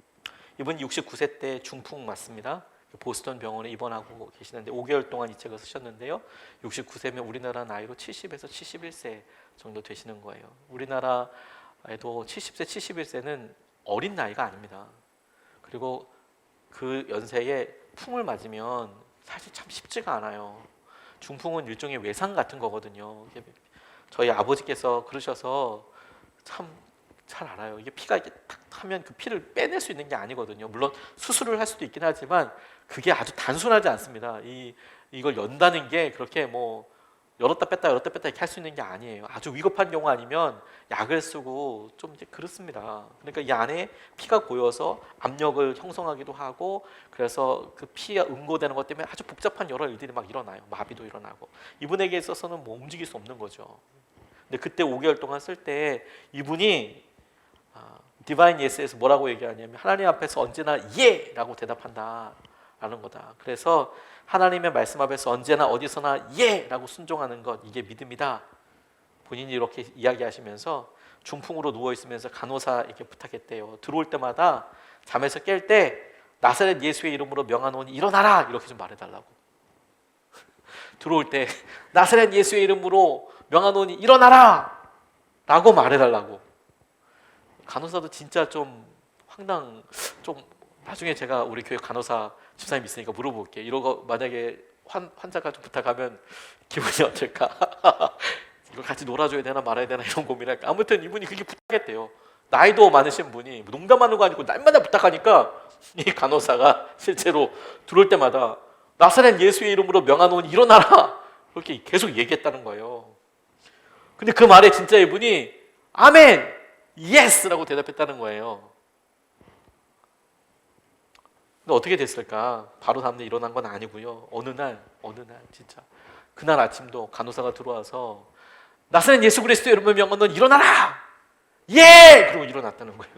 Speaker 1: 이분이 69세 때 중풍 맞습니다. 보스턴 병원에 입원하고 계시는데 5개월 동안 이 책을 쓰셨는데요. 69세면 우리나라 나이로 70에서 71세 정도 되시는 거예요. 우리나라에도 70세, 71세는 어린 나이가 아닙니다. 그리고 그 연세에 풍을 맞으면 사실 참 쉽지가 않아요. 중풍은 일종의 외상 같은 거거든요. 저희 아버지께서 그러셔서 참 잘 알아요. 이게 피가 이렇게 탁 하면 그 피를 빼낼 수 있는 게 아니거든요. 물론 수술을 할 수도 있긴 하지만 그게 아주 단순하지 않습니다. 이걸 연다는 게 그렇게 뭐 열었다 뺐다 이렇게 할 수 있는 게 아니에요. 아주 위급한 경우 아니면 약을 쓰고 좀 이제 그렇습니다. 그러니까 이 안에 피가 고여서 압력을 형성하기도 하고 그래서 그 피가 응고되는 것 때문에 아주 복잡한 여러 일들이 막 일어나요. 마비도 일어나고 이분에게 있어서는 뭐 움직일 수 없는 거죠. 근데 그때 5개월 동안 쓸 때 이분이 디바인 예스에서 뭐라고 얘기하냐면 하나님 앞에서 언제나 예라고 대답한다라는 거다. 그래서 하나님의 말씀 앞에서 언제나 어디서나 예라고 순종하는 것 이게 믿음이다. 본인이 이렇게 이야기하시면서 중풍으로 누워 있으면서 간호사에게 부탁했대요. 들어올 때마다 잠에서 깰 때 나사렛 예수의 이름으로 명하노니 일어나라 이렇게 좀 말해달라고. 들어올 때 나사렛 예수의 이름으로 명하노니 일어나라 라고 말해달라고. 간호사도 진짜 좀 나중에 제가 우리 교회 간호사 집사님 있으니까 물어볼게요. 이러고 만약에 환자가 좀 부탁하면 기분이 어떨까? 이거 같이 놀아줘야 되나 말아야 되나 이런 고민할까. 아무튼 이분이 그렇게 부탁했대요. 나이도 많으신 분이 농담하는 거 아니고 날마다 부탁하니까 이 간호사가 실제로 들어올 때마다 나사렛 예수의 이름으로 명하노니 일어나라 그렇게 계속 얘기했다는 거예요. 근데 그 말에 진짜 이분이 아멘, 예스라고 대답했다는 거예요. 근데 어떻게 됐을까? 바로 다음날 일어난 건 아니고요. 어느 날 진짜 그날 아침도 간호사가 들어와서 나사렛 예수 그리스도의 이름을 명하노니 일어나라! 예! 그러고 일어났다는 거예요.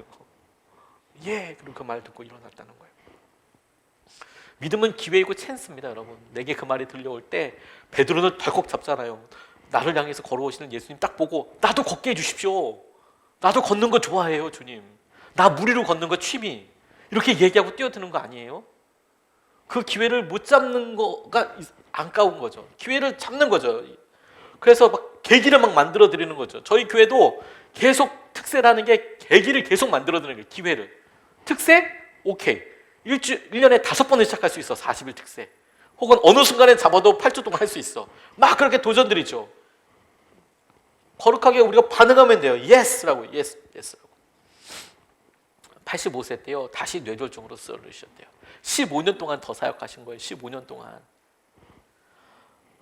Speaker 1: 예! 그리고 그 말 듣고 일어났다는 거예요. 믿음은 기회이고 찬스입니다, 여러분. 내게 그 말이 들려올 때 베드로는 덜컥 잡잖아요. 나를 향해서 걸어오시는 예수님 딱 보고 나도 걷게 해주십시오. 나도 걷는 거 좋아해요, 주님. 나 무리로 걷는 거 취미. 이렇게 얘기하고 뛰어드는 거 아니에요? 그 기회를 못 잡는 거가 안까운 거죠. 기회를 잡는 거죠. 그래서 막 계기를 막 만들어 드리는 거죠. 저희 교회도 계속 특세라는 게 계기를 계속 만들어 드리는 거예요. 기회를. 특세? 오케이. 1년에 5번을 시작할 수 있어. 40일 특세. 혹은 어느 순간에 잡아도 8주 동안 할 수 있어. 막 그렇게 도전드리죠. 거룩하게 우리가 반응하면 돼요. 예스라고. 예스라고. 85세 때요. 다시 뇌졸중으로 쓰러지셨대요. 15년 동안 더 사역하신 거예요. 15년 동안.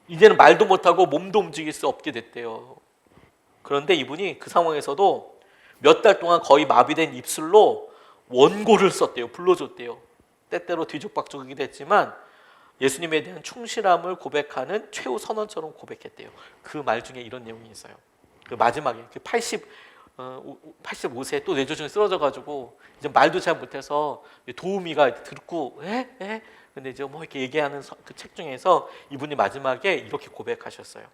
Speaker 1: 이제는 말도 못하고 몸도 움직일 수 없게 됐대요. 그런데 이분이 그 상황에서도 몇 달 동안 거의 마비된 입술로 원고를 썼대요. 불러줬대요. 때때로 뒤죽박죽이기도 했지만 예수님에 대한 충실함을 고백하는 최후 선언처럼 고백했대요. 그 말 중에 이런 내용이 있어요. 그 마지막에 그 85세에 또 뇌졸중에 쓰러져가지고 이제 말도 잘 못해서 도우미가 듣고 근데 이제 뭐 이렇게 얘기하는 그 책 중에서 이분이 마지막에 이렇게 고백하셨어요.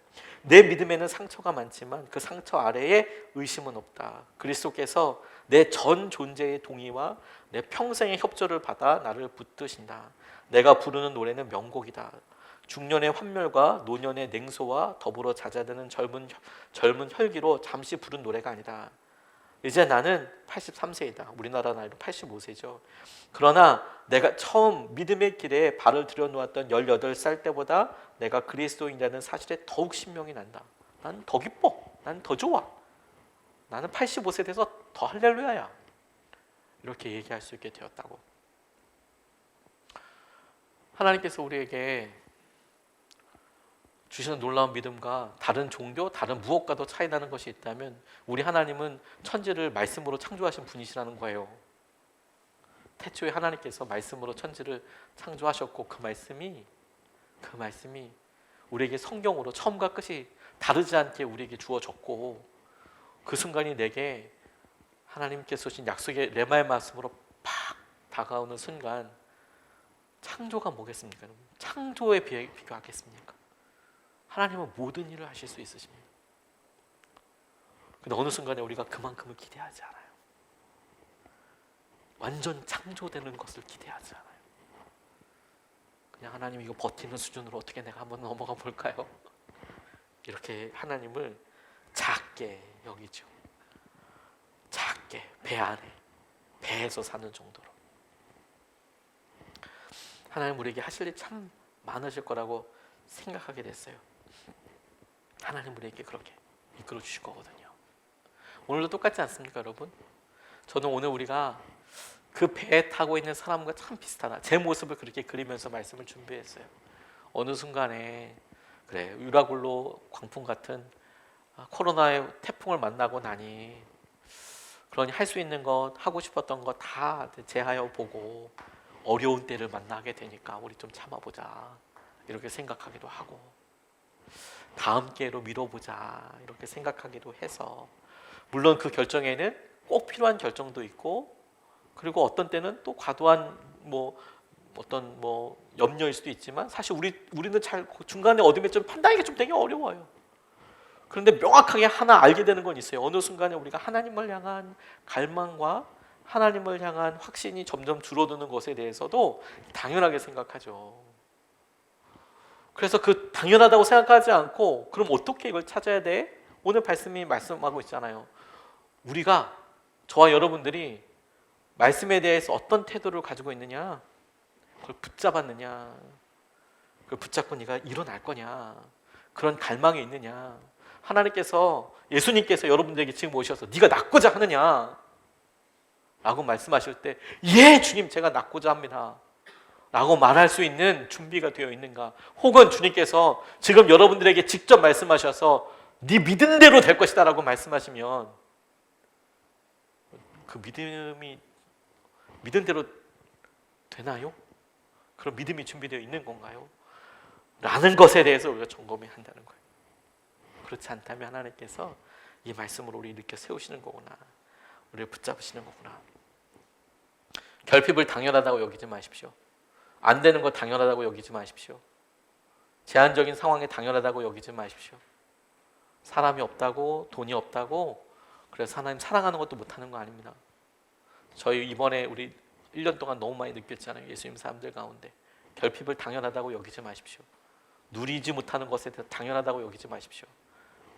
Speaker 1: 내 믿음에는 상처가 많지만 그 상처 아래에 의심은 없다. 그리스도께서 내 전 존재의 동의와 내 평생의 협조를 받아 나를 붙드신다. 내가 부르는 노래는 명곡이다. 중년의 환멸과 노년의 냉소와 더불어 잦아드는 젊은 혈기로 잠시 부른 노래가 아니다. 이제 나는 83세이다. 우리나라 나이로 85세죠. 그러나 내가 처음 믿음의 길에 발을 들여놓았던 18살 때보다 내가 그리스도인이라는 사실에 더욱 신명이 난다. 난 더 기뻐. 난 더 좋아. 나는 85세 돼서 더 할렐루야야. 이렇게 얘기할 수 있게 되었다고. 하나님께서 우리에게 주시는 놀라운 믿음과 다른 종교, 다른 무엇과도 차이 나는 것이 있다면 우리 하나님은 천지를 말씀으로 창조하신 분이시라는 거예요. 태초에 하나님께서 말씀으로 천지를 창조하셨고 그 말씀이 우리에게 성경으로 처음과 끝이 다르지 않게 우리에게 주어졌고 그 순간이 내게 하나님께서 주신 약속의 레마의 말씀으로 팍 다가오는 순간 창조가 뭐겠습니까? 창조에 비교하겠습니까? 하나님은 모든 일을 하실 수 있으십니다. 근데 어느 순간에 우리가 그만큼을 기대하지 않아요. 완전 창조되는 것을 기대하지 않아요. 그냥 하나님 이거 버티는 수준으로 어떻게 내가 한번 넘어가 볼까요? 이렇게 하나님을 작게 여기죠. 작게 배 안에 배에서 사는 정도로 하나님 우리에게 하실 일 참 많으실 거라고 생각하게 됐어요. 하나님 우리에게 그렇게 이끌어 주실 거거든요. 오늘도 똑같지 않습니까, 여러분? 저는 오늘 우리가 그 배에 타고 있는 사람과 참 비슷하다. 제 모습을 그렇게 그리면서 말씀을 준비했어요. 어느 순간에 그래 유라굴로 광풍 같은 코로나의 태풍을 만나고 나니 그러니 할 수 있는 것 하고 싶었던 것 다 제하여 보고 어려운 때를 만나게 되니까 우리 좀 참아보자 이렇게 생각하기도 하고 다음 기회로 미뤄보자 이렇게 생각하기도 해서 물론 그 결정에는 꼭 필요한 결정도 있고 그리고 어떤 때는 또 과도한 어떤 염려일 수도 있지만 사실 우리는 잘 중간에 어둠에 좀 판단하기가 좀 되게 어려워요. 그런데 명확하게 하나 알게 되는 건 있어요. 어느 순간에 우리가 하나님을 향한 갈망과 하나님을 향한 확신이 점점 줄어드는 것에 대해서도 당연하게 생각하죠. 그래서 그 당연하다고 생각하지 않고 그럼 어떻게 이걸 찾아야 돼? 오늘 말씀이 말씀하고 있잖아요. 우리가 저와 여러분들이 말씀에 대해서 어떤 태도를 가지고 있느냐, 그걸 붙잡았느냐, 그걸 붙잡고 네가 일어날 거냐, 그런 갈망이 있느냐. 하나님께서 예수님께서 여러분들에게 지금 오셔서 네가 낫고자 하느냐 라고 말씀하실 때 예 주님 제가 낫고자 합니다 라고 말할 수 있는 준비가 되어 있는가. 혹은 주님께서 지금 여러분들에게 직접 말씀하셔서 네 믿은 대로 될 것이다 라고 말씀하시면 그 믿음이 믿은 대로 되나요? 그런 믿음이 준비되어 있는 건가요? 라는 것에 대해서 우리가 점검해야 한다는 거예요. 그렇지 않다면 하나님께서 이 말씀으로 우리 일으켜 세우시는 거구나. 우리를 붙잡으시는 거구나. 결핍을 당연하다고 여기지 마십시오. 안 되는 거 당연하다고 여기지 마십시오. 제한적인 상황이 당연하다고 여기지 마십시오. 사람이 없다고 돈이 없다고 그래서 하나님 사랑하는 것도 못하는 거 아닙니다. 저희 이번에 우리 1년 동안 너무 많이 느꼈잖아요. 예수님 사람들 가운데 결핍을 당연하다고 여기지 마십시오. 누리지 못하는 것에 대해서 당연하다고 여기지 마십시오.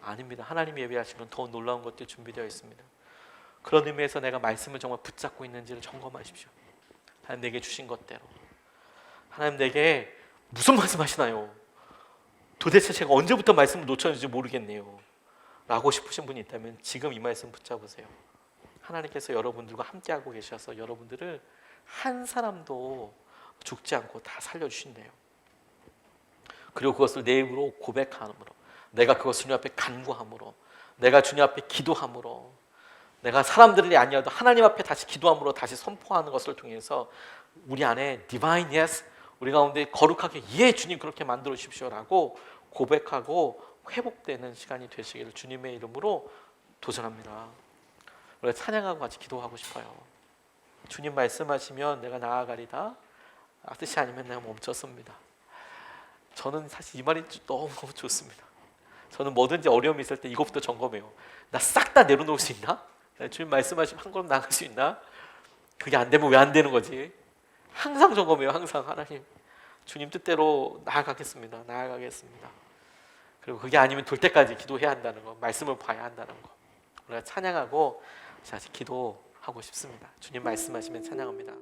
Speaker 1: 아닙니다. 하나님이 예비하시는 더 놀라운 것들이 준비되어 있습니다. 그런 의미에서 내가 말씀을 정말 붙잡고 있는지를 점검하십시오. 하나님 내게 주신 것대로. 하나님 내게 무슨 말씀 하시나요? 도대체 제가 언제부터 말씀을 놓쳤는지 모르겠네요 라고 싶으신 분이 있다면 지금 이 말씀 붙잡으세요. 하나님께서 여러분들과 함께하고 계셔서 여러분들을 한 사람도 죽지 않고 다 살려주신대요. 그리고 그것을 내 입으로 고백함으로 내가 그것을 주님 앞에 간구함으로 내가 주님 앞에 기도함으로 내가 사람들이 아니어도 하나님 앞에 다시 기도함으로 다시 선포하는 것을 통해서 우리 안에 divine yes 우리 가운데 거룩하게 예 주님 그렇게 만들어 주십시오라고 고백하고 회복되는 시간이 되시기를 주님의 이름으로 도전합니다. 우리가 찬양하고 같이 기도하고 싶어요. 주님 말씀하시면 내가 나아가리다. 뜻이 아니면 내가 멈췄습니다. 저는 사실 이 말이 너무너무 좋습니다. 저는 뭐든지 어려움이 있을 때 이것부터 점검해요. 나 싹 다 내려놓을 수 있나? 주님 말씀하시면 한 걸음 나갈 수 있나? 그게 안 되면 왜 안 되는 거지? 항상 점검해요. 항상 하나님 주님 뜻대로 나아가겠습니다. 나아가겠습니다. 그리고 그게 아니면 될 때까지 기도해야 한다는 거, 말씀을 봐야 한다는 거. 우리가 찬양하고 다시 기도하고 싶습니다. 주님 말씀하시면 찬양합니다.